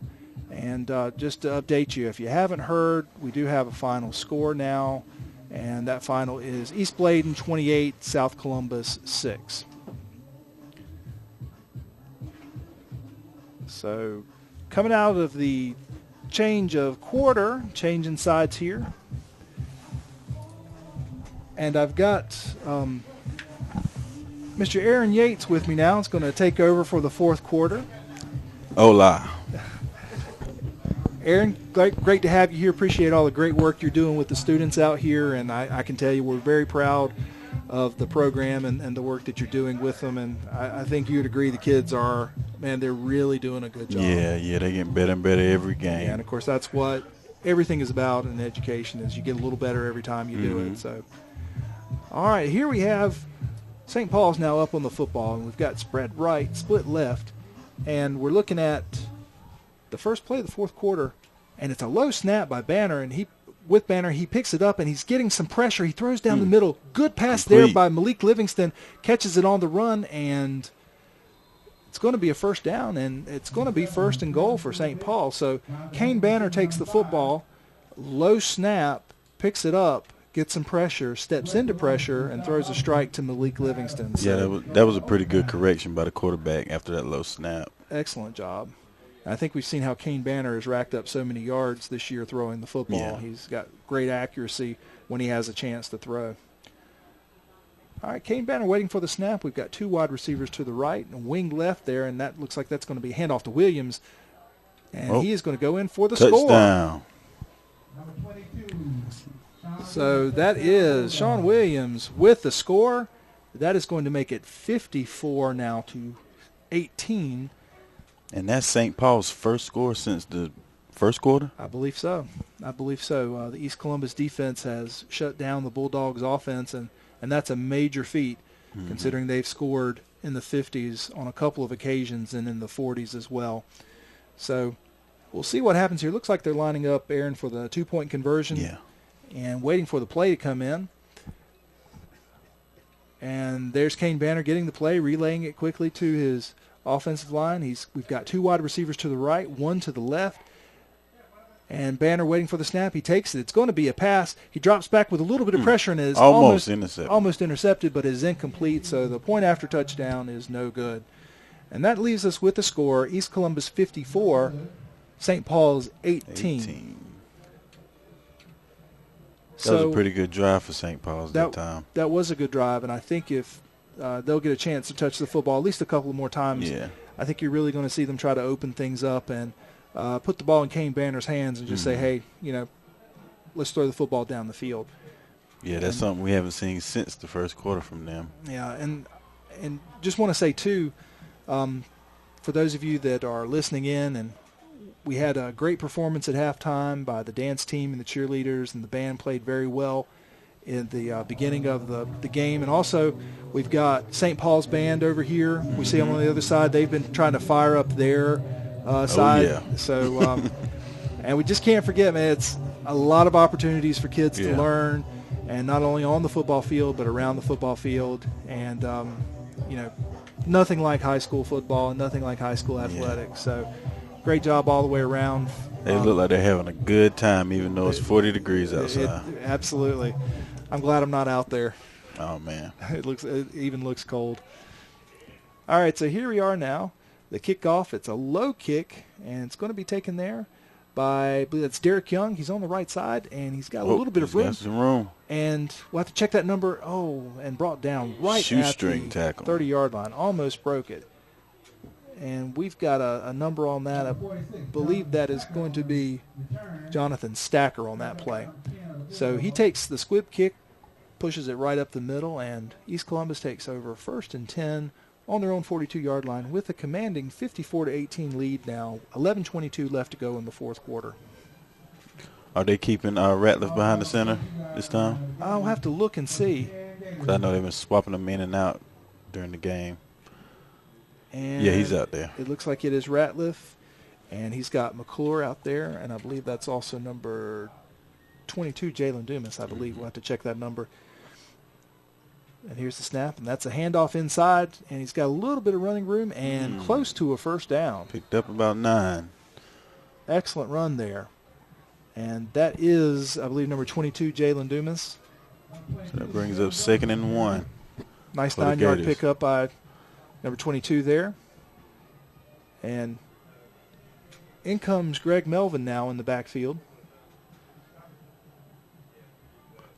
And just to update you, if you haven't heard, we do have a final score now. And that final is East Bladen 28, South Columbus 6. So, coming out of the change of quarter, changing sides here. And I've got Mr. Aaron Yates with me now. It's going to take over for the fourth quarter. Hola. Aaron, great to have you here. Appreciate all the great work you're doing with the students out here. And I can tell you we're very proud of the program and the work that you're doing with them. And I think you'd agree the kids are, man, they're really doing a good job. Yeah, they're getting better and better every game. Yeah, and, of course, that's what everything is about in education is you get a little better every time you do it. So, all right, here we have St. Paul's now up on the football, and we've got spread right, split left, and we're looking at the first play of the fourth quarter, and it's a low snap by Banner, and he picks it up, and he's getting some pressure. He throws down the middle. Good pass there by Malik Livingston, catches it on the run, and it's going to be a first down, and it's going to be first and goal for St. Paul. So Kane Banner takes the football, low snap, picks it up, gets some pressure, steps into pressure, and throws a strike to Malik Livingston. So, yeah, that was a pretty good correction by the quarterback after that low snap. Excellent job. I think we've seen how Kane Banner has racked up so many yards this year throwing the football. Yeah. He's got great accuracy when he has a chance to throw. All right, Kane Banner waiting for the snap. We've got two wide receivers to the right and a wing left there, and that looks like that's going to be a handoff to Williams. And he is going to go in for the score. Touchdown. So that is Sean Williams with the score. That is going to make it 54 now to 18. And that's St. Paul's first score since the first quarter? I believe so. The East Columbus defense has shut down the Bulldogs offense, and that's a major feat considering they've scored in the 50s on a couple of occasions and in the 40s as well. So we'll see what happens here. Looks like they're lining up, Aaron, for the two-point conversion and waiting for the play to come in. And there's Kane Banner getting the play, relaying it quickly to his offensive line. We've got two wide receivers to the right, one to the left. And Banner waiting for the snap. He takes it. It's going to be a pass. He drops back with a little bit of pressure and is almost intercepted, but is incomplete. So the point after touchdown is no good. And that leaves us with the score, East Columbus 54, St. Paul's 18. That was a pretty good drive for St. Paul's that time. That was a good drive, and I think if they'll get a chance to touch the football at least a couple more times, I think you're really going to see them try to open things up and put the ball in Kane Banner's hands and just say, hey, let's throw the football down the field. Yeah, that's something we haven't seen since the first quarter from them. Yeah, and just want to say, too, for those of you that are listening in, and we had a great performance at halftime by the dance team and the cheerleaders, and the band played very well in the beginning of the game. And also, we've got St. Paul's band over here. We see them on the other side. They've been trying to fire up their side. Oh, yeah. So, and we just can't forget, man, it's a lot of opportunities for kids to learn, and not only on the football field, but around the football field. And, nothing like high school football and nothing like high school athletics. So great job all the way around. They look like they're having a good time, even though it's 40 degrees outside. Absolutely. I'm glad I'm not out there. Oh, man. It even looks cold. All right, so here we are now. The kickoff, it's a low kick, and it's going to be taken there by, I believe that's Derek Young. He's on the right side, and he's got a little bit of room. Got some room. And we'll have to check that number. And brought down right at the 30-yard line. Almost broke it. And we've got a number on that. I believe that is going to be Jonathan Stacker on that play. So he takes the squib kick, pushes it right up the middle, and East Columbus takes over 1st and 10 on their own 42-yard line with a commanding 54-18 lead now. 11:22 left to go in the fourth quarter. Are they keeping Ratliff behind the center this time? I'll have to look and see. 'Cause I know they've been swapping them in and out during the game. And Yeah, he's out there. It looks like it is Ratliff, and he's got McClure out there, and I believe that's also number 22, Jalen Dumas, I believe. We'll have to check that number. And here's the snap, and that's a handoff inside, and he's got a little bit of running room and close to a first down. Picked up about 9. Excellent run there. And that is, I believe, number 22, Jalen Dumas. So that brings up 2nd and 1. Nice for the 9-yard Gators. pickup by number 22 there. And in comes Greg Melvin now in the backfield.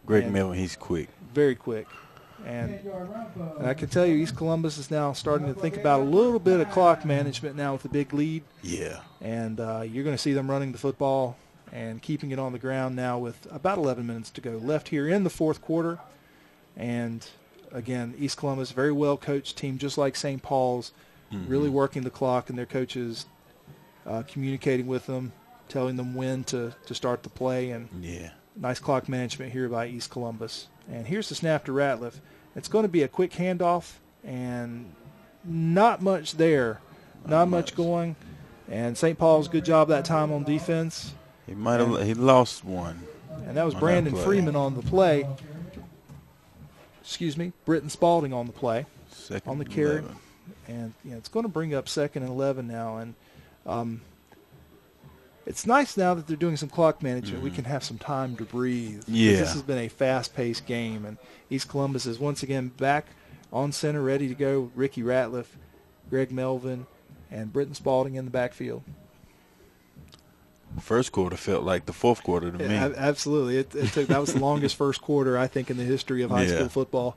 Greg And Melvin, he's quick. very quick. And I can tell you East Columbus is now starting to think about a little bit of clock management now with the big lead. Yeah. And you're going to see them running the football and keeping it on the ground now with about 11 minutes to go left here in the fourth quarter. And, again, East Columbus, very well-coached team, just like St. Paul's, really working the clock, and their coaches communicating with them, telling them when to start the play. And Yeah. nice clock management here by East Columbus. And here's the snap to Ratliff. It's going to be a quick handoff, and not much there. Not much going. And St. Paul's, good job that time on defense. He might have. He lost one. And that was on Brandon that play. Freeman on the play. Britton Spalding on the play, 2nd on the and carry. 11. And it's going to bring up 2nd and 11 now. And it's nice now that they're doing some clock management. We can have some time to breathe. 'Cause Yeah. This has been a fast-paced game. And East Columbus is once again back on center, ready to go. Ricky Ratliff, Greg Melvin, and Britton Spalding in the backfield. First quarter felt like the fourth quarter to me. Absolutely. That was the longest first quarter, I think, in the history of high Yeah. school football.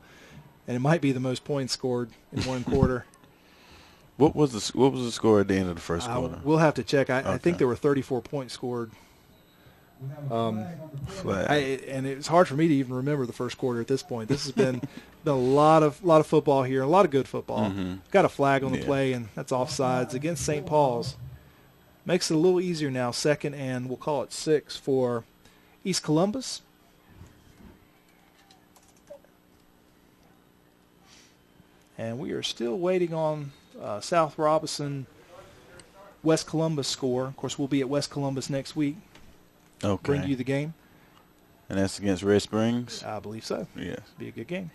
And it might be the most points scored in one quarter. What was the score at the end of the first quarter? We'll have to check. I Okay. think there were 34 points scored. Flag. And it's hard for me to even remember the first quarter at this point. This has been a lot of football here, a lot of good football. Got a flag on the Yeah. play, and that's offsides against St. Paul's. Makes it a little easier now, 2nd and we'll call it 6 for East Columbus. And we are still waiting on South Robinson, West Columbus score. Of course, we'll be at West Columbus next week. Bring Okay. you the game. And that's against Red Springs? I believe so. Yes. Be a good game.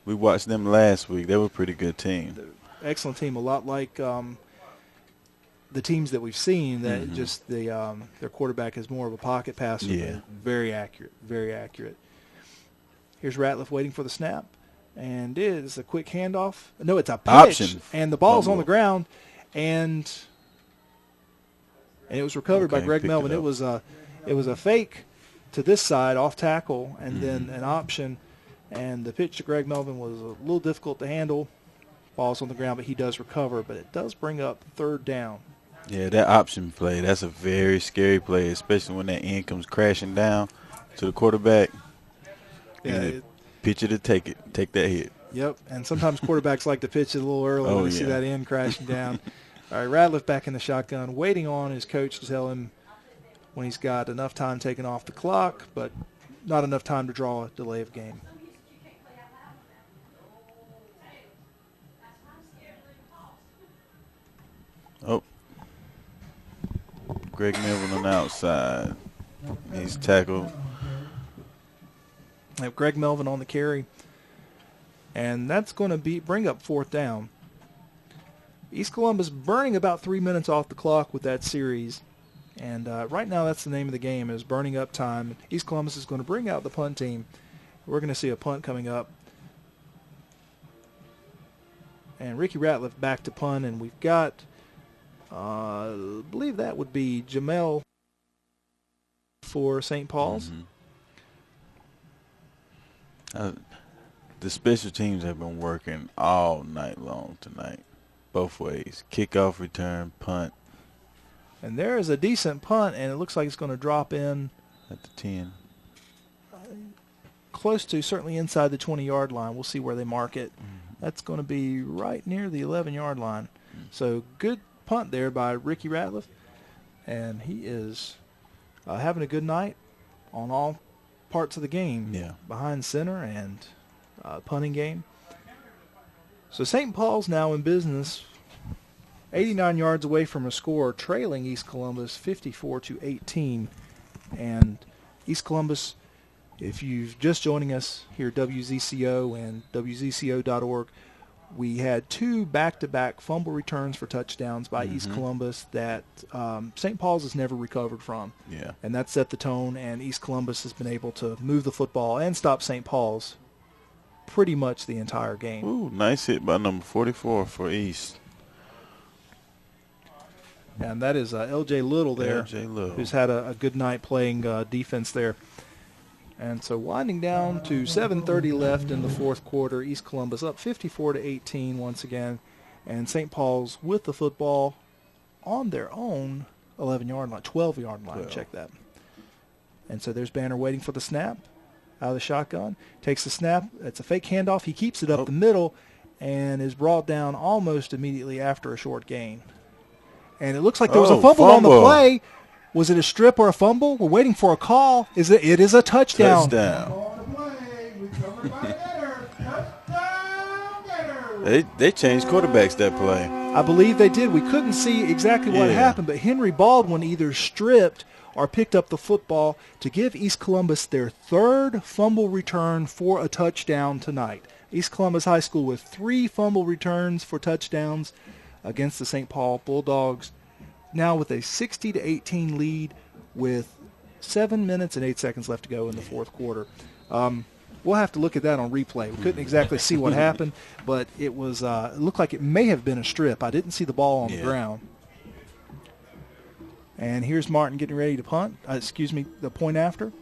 We watched them last week. They were a pretty good team. Excellent team, a lot like the teams that we've seen. That just their quarterback is more of a pocket passer. Yeah. But very accurate, very accurate. Here's Ratliff waiting for the snap, and it is a quick handoff. No, it's a pitch, Option. and the ball's on Fumble. the ground, and it was recovered by Okay, Greg picked Melvin. it It was a fake to this side off tackle, and then an option. And the pitch to Greg Melvin was a little difficult to handle. Ball's on the ground, but he does recover. But it does bring up 3rd down. Yeah, that option play, that's a very scary play, especially when that end comes crashing down to the quarterback. Yeah, And pitcher to take that hit. Yep, and sometimes quarterbacks like to pitch it a little early when they see yeah. that end crashing down. All right, Ratliff back in the shotgun, waiting on his coach to tell him when he's got enough time taken off the clock, but not enough time to draw a delay of game. Oh. Greg Melvin on the outside. He's tackled. Have Greg Melvin on the carry, and that's going to bring up 4th down. East Columbus burning about 3 minutes off the clock with that series, and right now that's the name of the game, is burning up time. East Columbus is going to bring out the punt team. We're going to see a punt coming up, and Ricky Ratliff back to punt, and we've got, I believe that would be Jamel for St. Paul's. The special teams have been working all night long tonight, both ways. Kickoff, return, punt. And there is a decent punt, and it looks like it's going to drop in at the 10. Close to, certainly inside the 20-yard line. We'll see where they mark it. That's going to be right near the 11-yard line. So good punt there by Ricky Ratliff. And he is having a good night on all parts of the game. Yeah. Behind center and punting game. So St. Paul's now in business, 89 yards away from a score, trailing East Columbus 54-18. And East Columbus, if you're just joining us here at WZCO and WZCO.org, we had 2 back-to-back fumble returns for touchdowns by East Columbus that St. Paul's has never recovered from. Yeah. And that set the tone, and East Columbus has been able to move the football and stop St. Paul's pretty much the entire game. Ooh, nice hit by number 44 for East. And that is L.J. Little there, L.J. Little. who's had a good night playing defense there. And so winding down to 7:30 left in the fourth quarter, East Columbus up 54-18 once again, and St. Paul's with the football on their own 11-yard line, 12-yard line. 12. Check that. And so there's Banner waiting for the snap out of the shotgun. Takes the snap. It's a fake handoff. He keeps it up the middle and is brought down almost immediately after a short gain. And it looks like there was a fumble on the play. Was it a strip or a fumble? We're waiting for a call. It is a touchdown. They changed quarterbacks that play. I believe they did. We couldn't see exactly what happened, but Henry Baldwin either stripped or picked up the football to give East Columbus their 3rd fumble return for a touchdown tonight. East Columbus High School with 3 fumble returns for touchdowns against the St. Paul Bulldogs. Now with a 60-18 lead with 7 minutes and 8 seconds left to go in the fourth quarter. We'll have to look at that on replay. We couldn't exactly see what happened, but it was it looked like it may have been a strip. I didn't see the ball on the ground. And here's Martin getting ready to punt. The point after.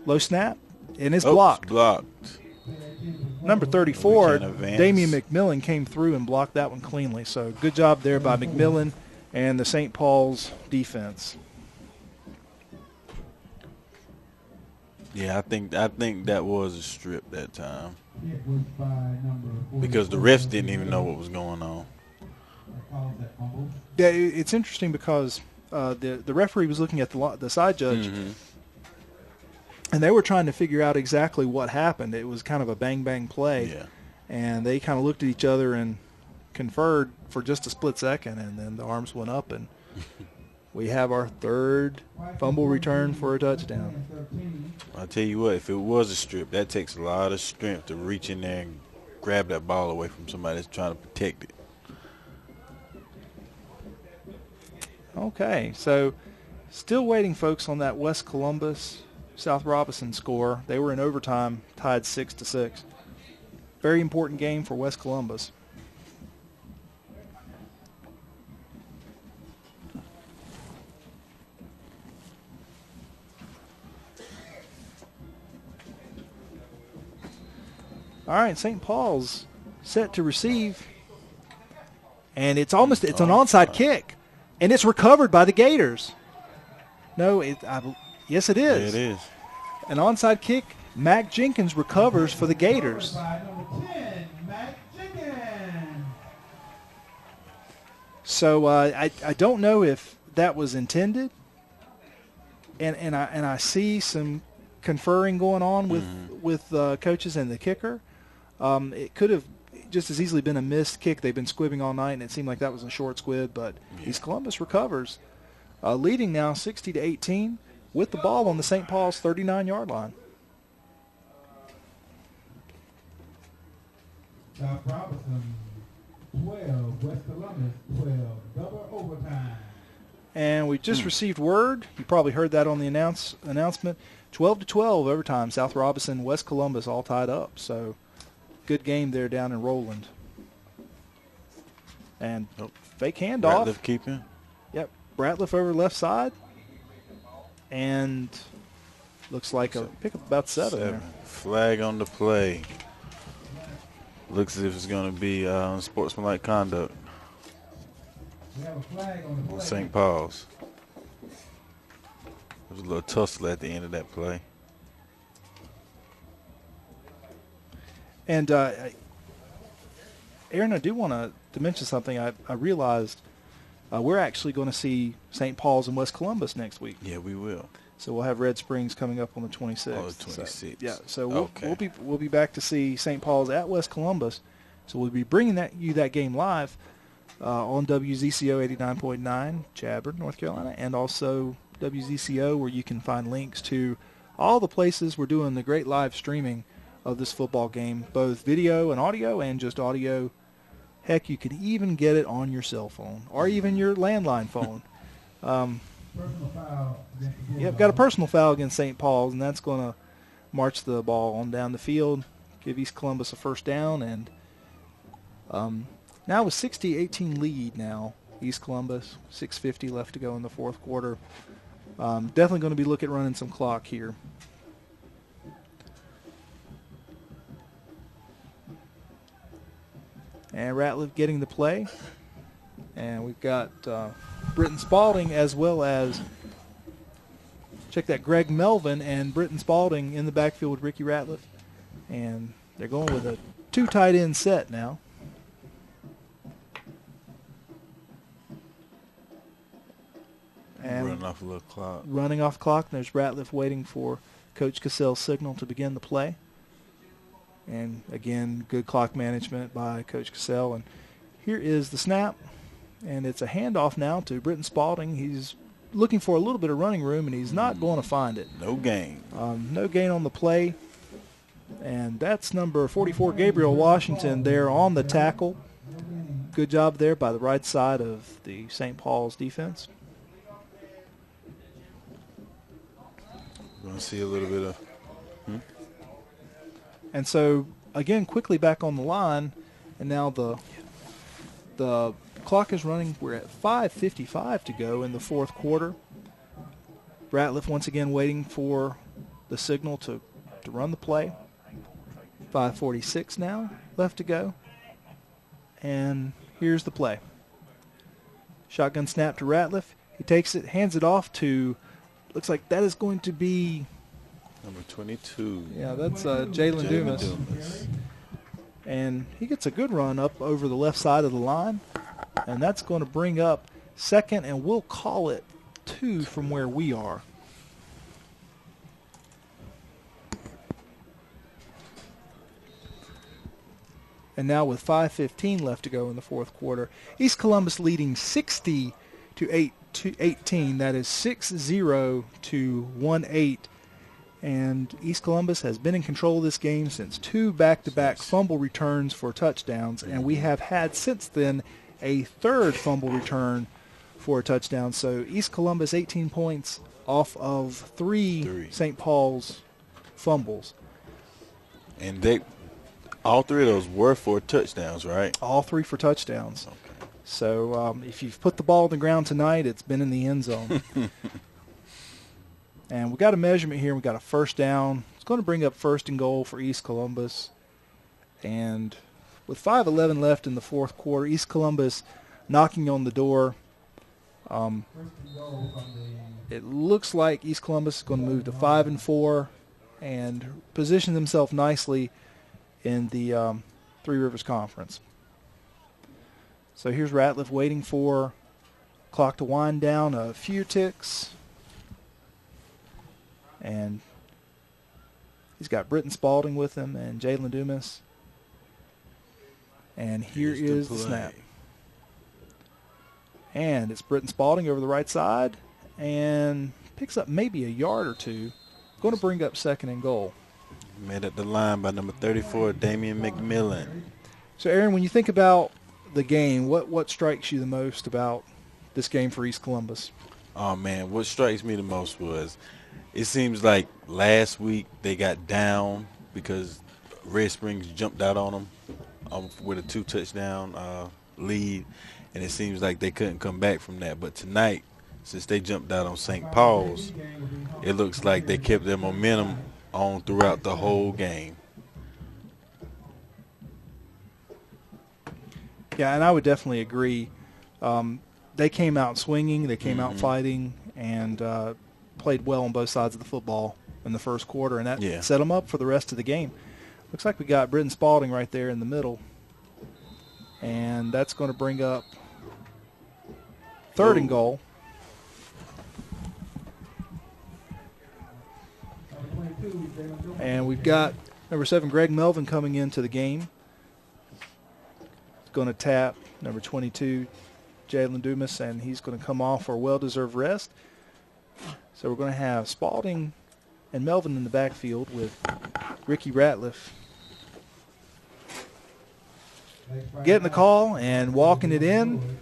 Low snap, and it's blocked. Blocked. Number 34, Damian McMillan came through and blocked that one cleanly. So good job there by McMillan and the St. Paul's defense. Yeah, I think that was a strip that time because the refs didn't even know what was going on. Yeah, it's interesting because the referee was looking at the side judge, and they were trying to figure out exactly what happened. It was kind of a bang-bang play, and they kind of looked at each other and conferred for just a split second, and then the arms went up, and we have our 3rd fumble return for a touchdown. I'll tell you what, if it was a strip, that takes a lot of strength to reach in there and grab that ball away from somebody that's trying to protect it. Okay, so still waiting, folks, on that West Columbus South Robinson score. They were in overtime, tied 6-6. Very important game for West Columbus. All right, St. Paul's set to receive, and it's an onside kick, and it's recovered by the Gators. No, yes, it is. Yeah, it is. An onside kick. Mac Jenkins recovers for the Gators. So I don't know if that was intended, and I see some conferring going on with coaches and the kicker. It could have just as easily been a missed kick. They've been squibbing all night, and it seemed like that was a short squib, but East Columbus recovers, leading now 60-18 with the ball on the St. Paul's 39-yard line. South Robinson 12, West Columbus 12, double overtime. And we just received word. You probably heard that on the announcement. 12-12 overtime. South Robinson, West Columbus all tied up. So good game there down in Roland. And fake handoff. Ratliff keeping. Yep. Ratliff over left side. And looks like a pickup about 7 there. Flag on the play. Looks as if it's going to be sportsmanlike conduct. We have a flag on the play. St. Paul's. was a little tussle at the end of that play. And Aaron, I do want to mention something. I realized we're actually going to see St. Paul's and West Columbus next week. Yeah, we will. So we'll have Red Springs coming up on the 26th. Oh, the 26th. So, yeah, so Okay. we'll be back to see St. Paul's at West Columbus. So we'll be bringing you that game live on WZCO 89.9, Chadbourne, North Carolina, and also WZCO, where you can find links to all the places we're doing the great live streaming of this football game, both video and audio, and just audio. Heck, you could even get it on your cell phone or even your landline phone. Personal foul. Yep, got a personal foul against St. Paul's, and that's going to march the ball on down the field, give East Columbus a first down, and now with 60-18 lead now, East Columbus, 6:50 left to go in the fourth quarter. Definitely going to be looking at running some clock here. And Ratliff getting the play. And we've got Britton Spalding as well as, check that, Greg Melvin and Britton Spalding in the backfield with Ricky Ratliff. And they're going with a 2 tight end set now. And Running off a little clock. running off clock. And there's Ratliff waiting for Coach Cassell's signal to begin the play. And again, good clock management by Coach Cassell. And here is the snap. And it's a handoff now to Britton Spalding. He's looking for a little bit of running room, and he's not going to find it. No gain. No gain on the play. And that's number 44, Gabriel Washington, there on the tackle. Good job there by the right side of the St. Paul's defense. We're going to see a little bit of... And so, again, quickly back on the line, and now the clock is running. We're at 5:55 to go in the fourth quarter. Ratliff once again waiting for the signal to run the play. 5:46 now left to go. And here's the play. Shotgun snap to Ratliff. He takes it, hands it off to, looks like that is going to be... Number 22. Yeah, that's Jalen Dumas. And he gets a good run up over the left side of the line. And that's going to bring up second, and we'll call it 2 from where we are. And now with 5:15 left to go in the fourth quarter, East Columbus leading 60-18. That is 6-0 to 1-8. And East Columbus has been in control of this game since 2 back-to-back fumble returns for touchdowns, and we have had since then a 3rd fumble return for a touchdown. So East Columbus 18 points off of 3 St. Paul's fumbles. And all 3 of those were for touchdowns, right? All 3 for touchdowns. Okay. So if you've put the ball on the ground tonight, it's been in the end zone. And we got a measurement here. We got a first down. It's going to bring up 1st and goal for East Columbus. And with 5:11 left in the fourth quarter, East Columbus knocking on the door. It looks like East Columbus is going to move to 5-4 and position themselves nicely in the Three Rivers Conference. So here's Ratliff waiting for clock to wind down a few ticks. And he's got Britton Spalding with him and Jalen Dumas. And here is the snap. And it's Britton Spalding over the right side and picks up maybe a yard or 2. Going to bring up 2nd and goal. Met at the line by number 34, Damian McMillan. So, Aaron, when you think about the game, what strikes you the most about this game for East Columbus? Oh, man, what strikes me the most was it seems like last week they got down because Red Springs jumped out on them with a 2-touchdown lead, and it seems like they couldn't come back from that. But tonight, since they jumped out on St. Paul's, it looks like they kept their momentum on throughout the whole game. Yeah, and I would definitely agree. They came out swinging. They came out fighting, and played well on both sides of the football in the first quarter, and that Yeah. set them up for the rest of the game. Looks like we got Britton Spalding right there in the middle, and that's going to bring up third and goal. And we've got number 7, Greg Melvin, coming into the game. Going to tap number 22, Jalen Dumas, and he's going to come off for a well-deserved rest. So we're going to have Spalding and Melvin in the backfield with Ricky Ratliff getting the call and walking it in.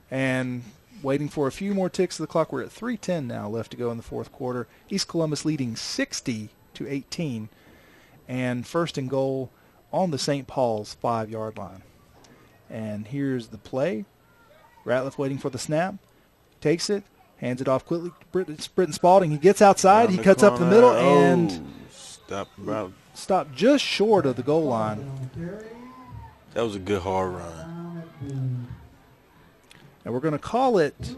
And waiting for a few more ticks of the clock. We're at 3:10 now left to go in the fourth quarter. East Columbus leading 60-18. And first and goal on the St. Paul's 5-yard line. And here's the play. Ratliff waiting for the snap. Takes it. Hands it off quickly. Britton Spalding. He gets outside. He cuts up the middle and stopped just short of the goal line. That was a good hard run. And we're going to call it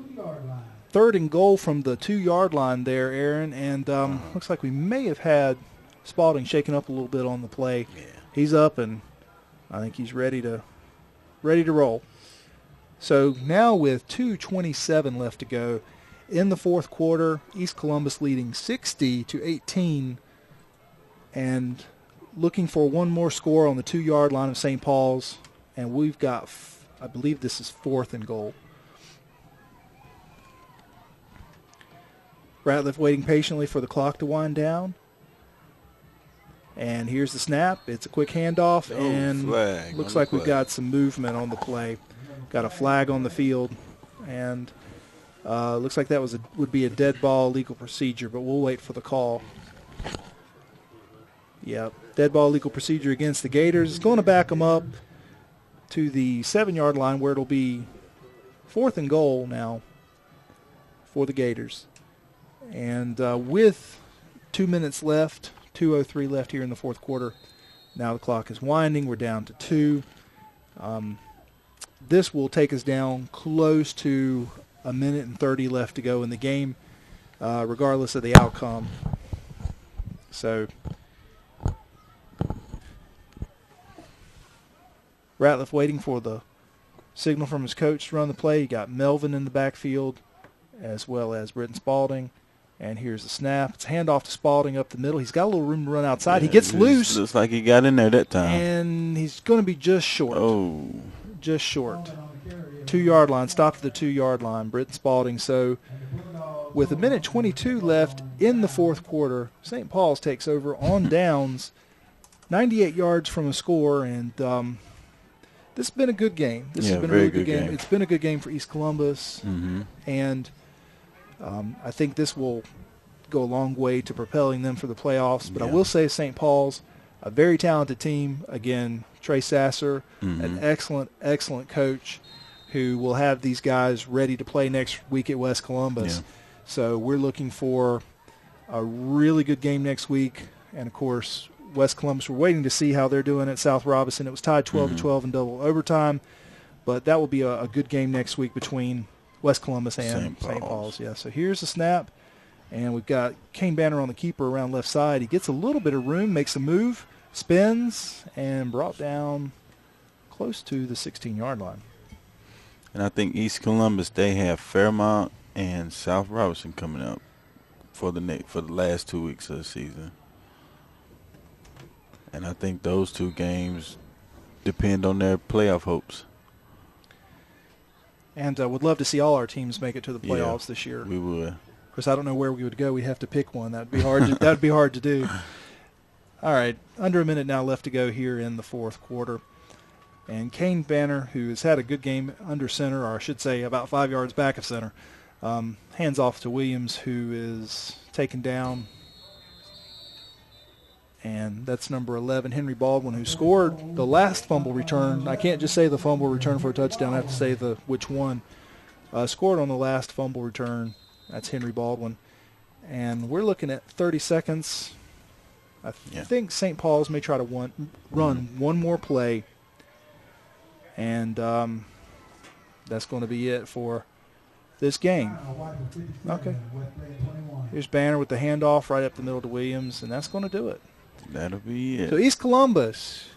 third and goal from the 2-yard line there, Aaron. And looks like we may have had Spalding shaken up a little bit on the play. Yeah. He's up, and I think he's ready to roll. So now with 2:27 left to go in the fourth quarter, East Columbus leading 60-18, and looking for one more score on the 2-yard line of St. Paul's. And we've got, I believe this is fourth and goal. Ratliff waiting patiently for the clock to wind down. And here's the snap. It's a quick handoff, and looks like we've got some movement on the play. Got a flag on the field, and looks like that would be a dead ball legal procedure, but we'll wait for the call. Yep, dead ball legal procedure against the Gators. It's going to back them up to the 7-yard line, where it'll be fourth and goal now for the Gators. And with 2 minutes left, 2:03 left here in the fourth quarter, now the clock is winding. We're down to 2. This will take us down close to a minute and 30 left to go in the game, regardless of the outcome. So Ratliff waiting for the signal from his coach to run the play. You got Melvin in the backfield as well as Britton Spalding. And here's the snap. It's a handoff to Spalding up the middle. He's got a little room to run outside. He gets loose. Looks like he got in there that time. And he's going to be just short. Oh. Just short. 2-yard line. Stopped at the 2-yard line. Britton Spalding. So with a minute 22 left in the fourth quarter, St. Paul's takes over on downs, 98 yards from a score. And this has been a good game. This has been a really good game. It's been a good game for East Columbus. Mm-hmm. And I think this will go a long way to propelling them for the playoffs. But I will say St. Paul's, a very talented team. Again, Trey Sasser, an excellent, excellent coach who will have these guys ready to play next week at West Columbus. Yeah. So we're looking for a really good game next week. And, of course, West Columbus, we're waiting to see how they're doing at South Robinson. It was tied 12-12 in double overtime. But that will be a good game next week between West Columbus and St. Paul's. Yeah, so here's the snap, and we've got Kane Banner on the keeper around left side. He gets a little bit of room, makes a move, spins, and brought down close to the 16-yard line. And I think East Columbus, they have Fairmont and South Robinson coming up for the last 2 weeks of the season. And I think those 2 games depend on their playoff hopes. And would love to see all our teams make it to the playoffs this year. We would. Of course, I don't know where we would go. We'd have to pick one. That'd be hard. That'd be hard to do. All right, under a minute now left to go here in the fourth quarter. And Kane Banner, who has had a good game under center, or I should say about 5 yards back of center, hands off to Williams, who is taken down. And that's number 11, Henry Baldwin, who scored the last fumble return. I can't just say the fumble return for a touchdown. I have to say which one. Scored on the last fumble return. That's Henry Baldwin. And we're looking at 30 seconds. I think St. Paul's may try to run one more play. And that's going to be it for this game. Okay. Here's Banner with the handoff right up the middle to Williams, and that's going to do it. That'll be it. So East Columbus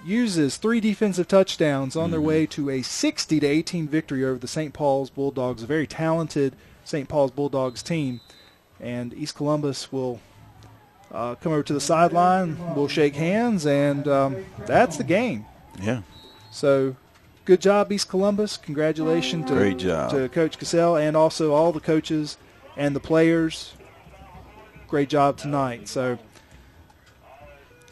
uses 3 defensive touchdowns on their way to a 60-18 victory over the St. Paul's Bulldogs, a very talented St. Paul's Bulldogs team. And East Columbus will come over to the sideline, we'll shake hands, and that's the game. Yeah. So good job, East Columbus. Congratulations Great job. to Coach Cassell and also all the coaches and the players. Great job tonight. So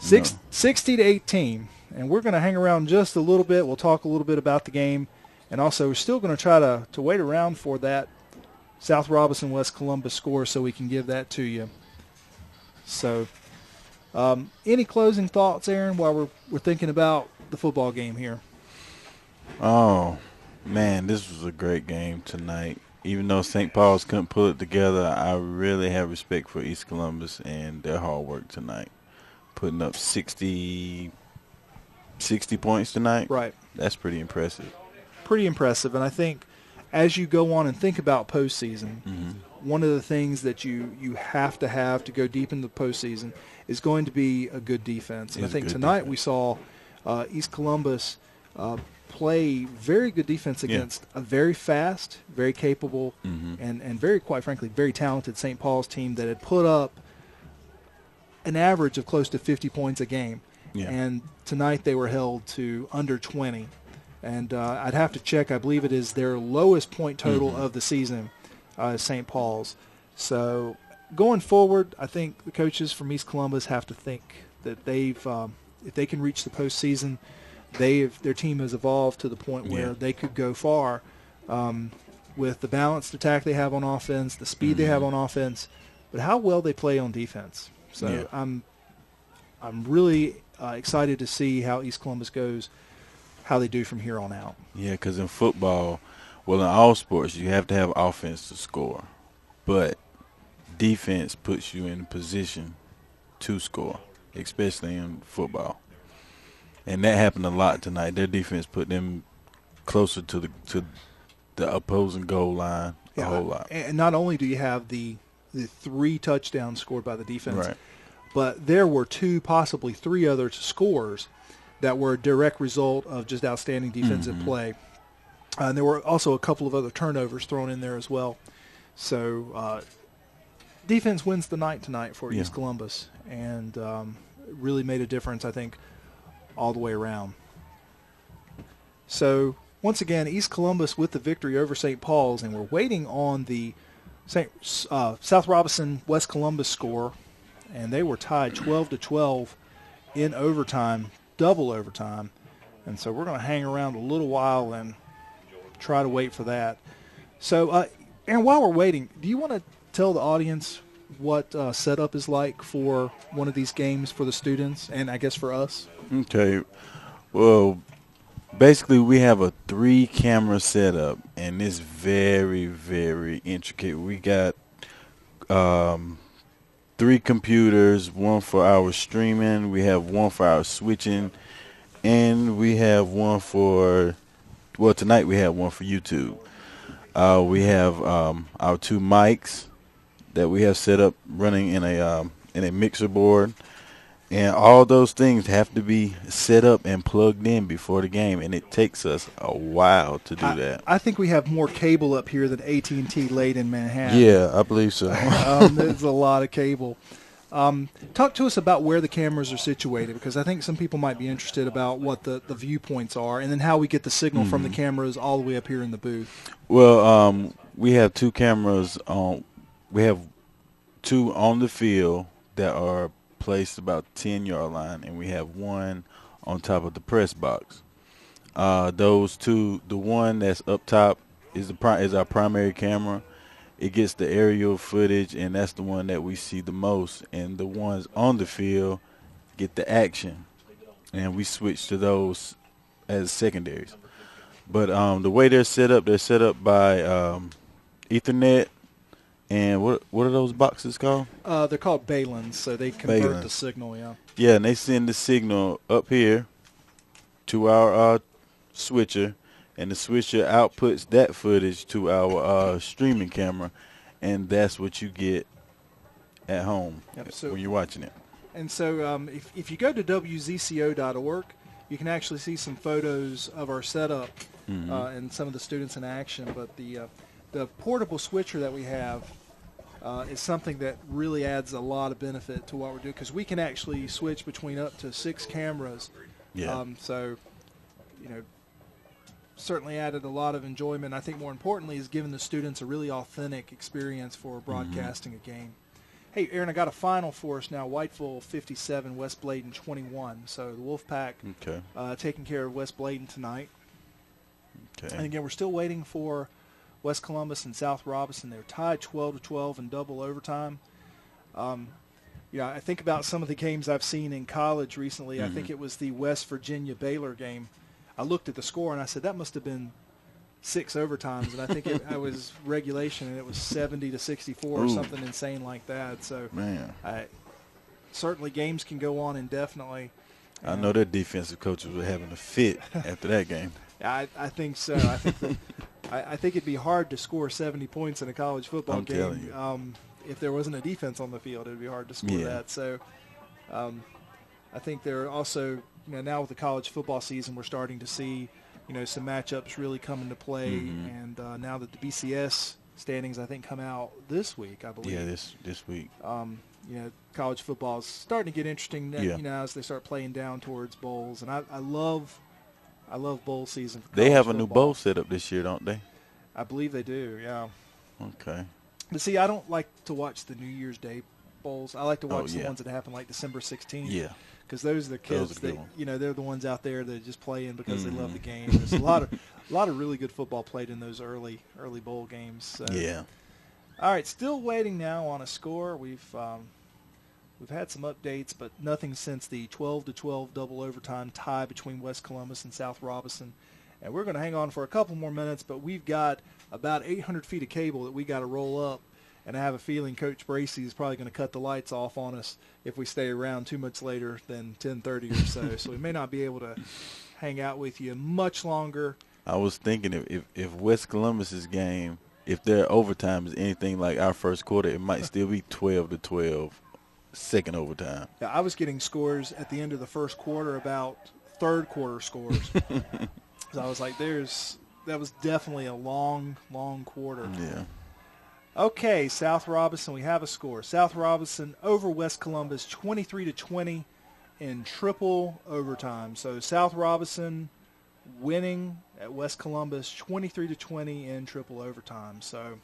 60-18, and we're going to hang around just a little bit. We'll talk a little bit about the game, and also we're still going to try to wait around for that South Robinson West Columbus score so we can give that to you. So any closing thoughts, Aaron, while we're thinking about the football game here? Oh, man, this was a great game tonight. Even though St. Paul's couldn't pull it together, I really have respect for East Columbus and their hard work tonight. Putting up 60 points tonight. Right. That's pretty impressive. Pretty impressive, and I think as you go on and think about postseason, one of the things that you have to go deep into the postseason is going to be a good defense. And I think tonight we saw East Columbus play very good defense against a very fast, very capable, and very, quite frankly, very talented St. Paul's team that had put up an average of close to 50 points a game. Yeah. And tonight they were held to under 20. And I'd have to check. I believe it is their lowest point total of the season, St. Paul's. So going forward, I think the coaches from East Columbus have to think that they've, if they can reach the postseason, their team has evolved to the point where they could go far with the balanced attack they have on offense, the speed they have on offense, but how well they play on defense. So I'm really excited to see how East Columbus goes, how they do from here on out. Yeah, because in football, well, in all sports, you have to have offense to score. But defense puts you in a position to score, especially in football. And that happened a lot tonight. Their defense put them closer to the opposing goal line a whole lot. And not only do you have the 3 touchdowns scored by the defense, Right. but there were 2, possibly 3 other scores that were a direct result of just outstanding defensive play. And there were also a couple of other turnovers thrown in there as well. So defense wins the night tonight for East Columbus, and really made a difference, I think, all the way around. So once again, East Columbus with the victory over St. Paul's, and we're waiting on the South Robinson West Columbus score, and they were tied 12-12 in overtime, double overtime. And so we're going to hang around a little while and try to wait for that. So, Aaron, while we're waiting, do you want to tell the audience what setup is like for one of these games for the students and I guess for us? Okay. Well, basically we have a 3-camera setup, and it's very, very intricate. We got 3 computers, one for our streaming, we have one for our switching, and we have one for, well, tonight we have one for YouTube. We have our 2 mics that we have set up running in a mixer board, and all those things have to be set up and plugged in before the game, and it takes us a while to do that. I think we have more cable up here than AT&T laid in Manhattan. Yeah, I believe so. There's a lot of cable. Talk to us about where the cameras are situated, because I think some people might be interested about what the viewpoints are, and then how we get the signal from the cameras all the way up here in the booth. Well, we have 2 cameras on. We have 2 on the field that are placed about 10-yard line, and we have 1 on top of the press box. Those 2, the one that's up top is our primary camera. It gets the aerial footage, and that's the one that we see the most. And the ones on the field get the action, and we switch to those as secondaries. But the way they're set up by Ethernet. And what are those boxes called? They're called Balins, so they convert the signal, Yeah, and they send the signal up here to our switcher, and the switcher outputs that footage to our streaming camera, and that's what you get at home when you're watching it. And so if you go to WZCO.org, you can actually see some photos of our setup and some of the students in action. But the portable switcher that we have is something that really adds a lot of benefit to what we're doing, because we can actually switch between up to 6 cameras. Yeah. So, certainly added a lot of enjoyment. I think more importantly is giving the students a really authentic experience for broadcasting a game. Hey, Aaron, I got a final for us now. Whiteville 57, West Bladen 21. So the Wolfpack taking care of West Bladen tonight. Okay. And again, we're still waiting for West Columbus and South Robinson. They're tied 12-12 in double overtime. I think about some of the games I've seen in college recently. I think it was the West Virginia Baylor game. I looked at the score and I said that must have been 6 overtimes, and I think it was regulation, and it was 70-64 or something insane like that. So, certainly games can go on indefinitely. I know their defensive coaches were having a fit after that game. I think so. I think it'd be hard to score 70 points in a college football game. If there wasn't a defense on the field, it'd be hard to score that. So, I think there are also, now with the college football season, we're starting to see some matchups really come into play, and now that the BCS standings, I think, come out this week, I believe. Yeah, this week. College football is starting to get interesting, as they start playing down towards bowls, and I love bowl season. For they have a football. new bowl set up this year, don't they? I believe they do, yeah. Okay. But see, I don't like to watch the New Year's Day bowls. I like to watch the ones that happen like December 16th. Yeah. Because those are the kids that they're the ones out there that are just playing because they love the game. There's a lot of really good football played in those early bowl games. So. Yeah. All right, still waiting now on a score. We've had some updates, but nothing since the 12-12 double overtime tie between West Columbus and South Robinson. And we're going to hang on for a couple more minutes, but we've got about 800 feet of cable that we got to roll up. And I have a feeling Coach Bracey is probably going to cut the lights off on us if we stay around too much later than 10:30 or so. So we may not be able to hang out with you much longer. I was thinking if West Columbus's game, if their overtime is anything like our first quarter, it might still be 12-12, second overtime. Yeah, I was getting scores at the end of the first quarter about third quarter scores. So I was like, that was definitely a long, long quarter. Yeah. Okay, South Robinson, we have a score. South Robinson over West Columbus, 23-20 in triple overtime. So South Robinson winning at West Columbus, 23-20 in triple overtime. So,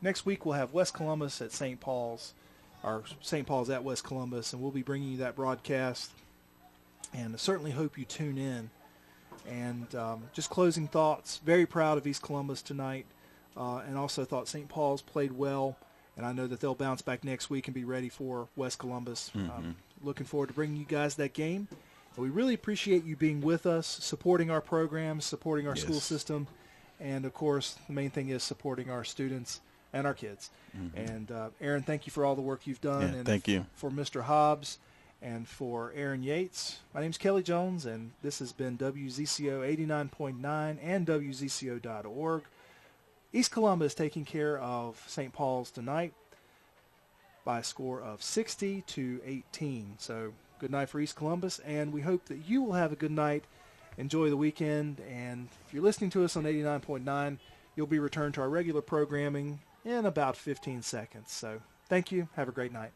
next week we'll have West Columbus at St. Paul's, or St. Paul's at West Columbus, and we'll be bringing you that broadcast. And I certainly hope you tune in. And just closing thoughts, very proud of East Columbus tonight. And also thought St. Paul's played well, and I know that they'll bounce back next week and be ready for West Columbus. Looking forward to bringing you guys that game. And we really appreciate you being with us, supporting our programs, supporting our school system, and, of course, the main thing is supporting our students and our kids. And, Aaron, thank you for all the work you've done. Yeah, and thank you. For Mr. Hobbs and for Aaron Yates. My name's Kelly Jones, and this has been WZCO 89.9 and WZCO.org. East Columbus taking care of St. Paul's tonight by a score of 60-18. So good night for East Columbus, and we hope that you will have a good night. Enjoy the weekend, and if you're listening to us on 89.9, you'll be returned to our regular programming in about 15 seconds. So thank you. Have a great night.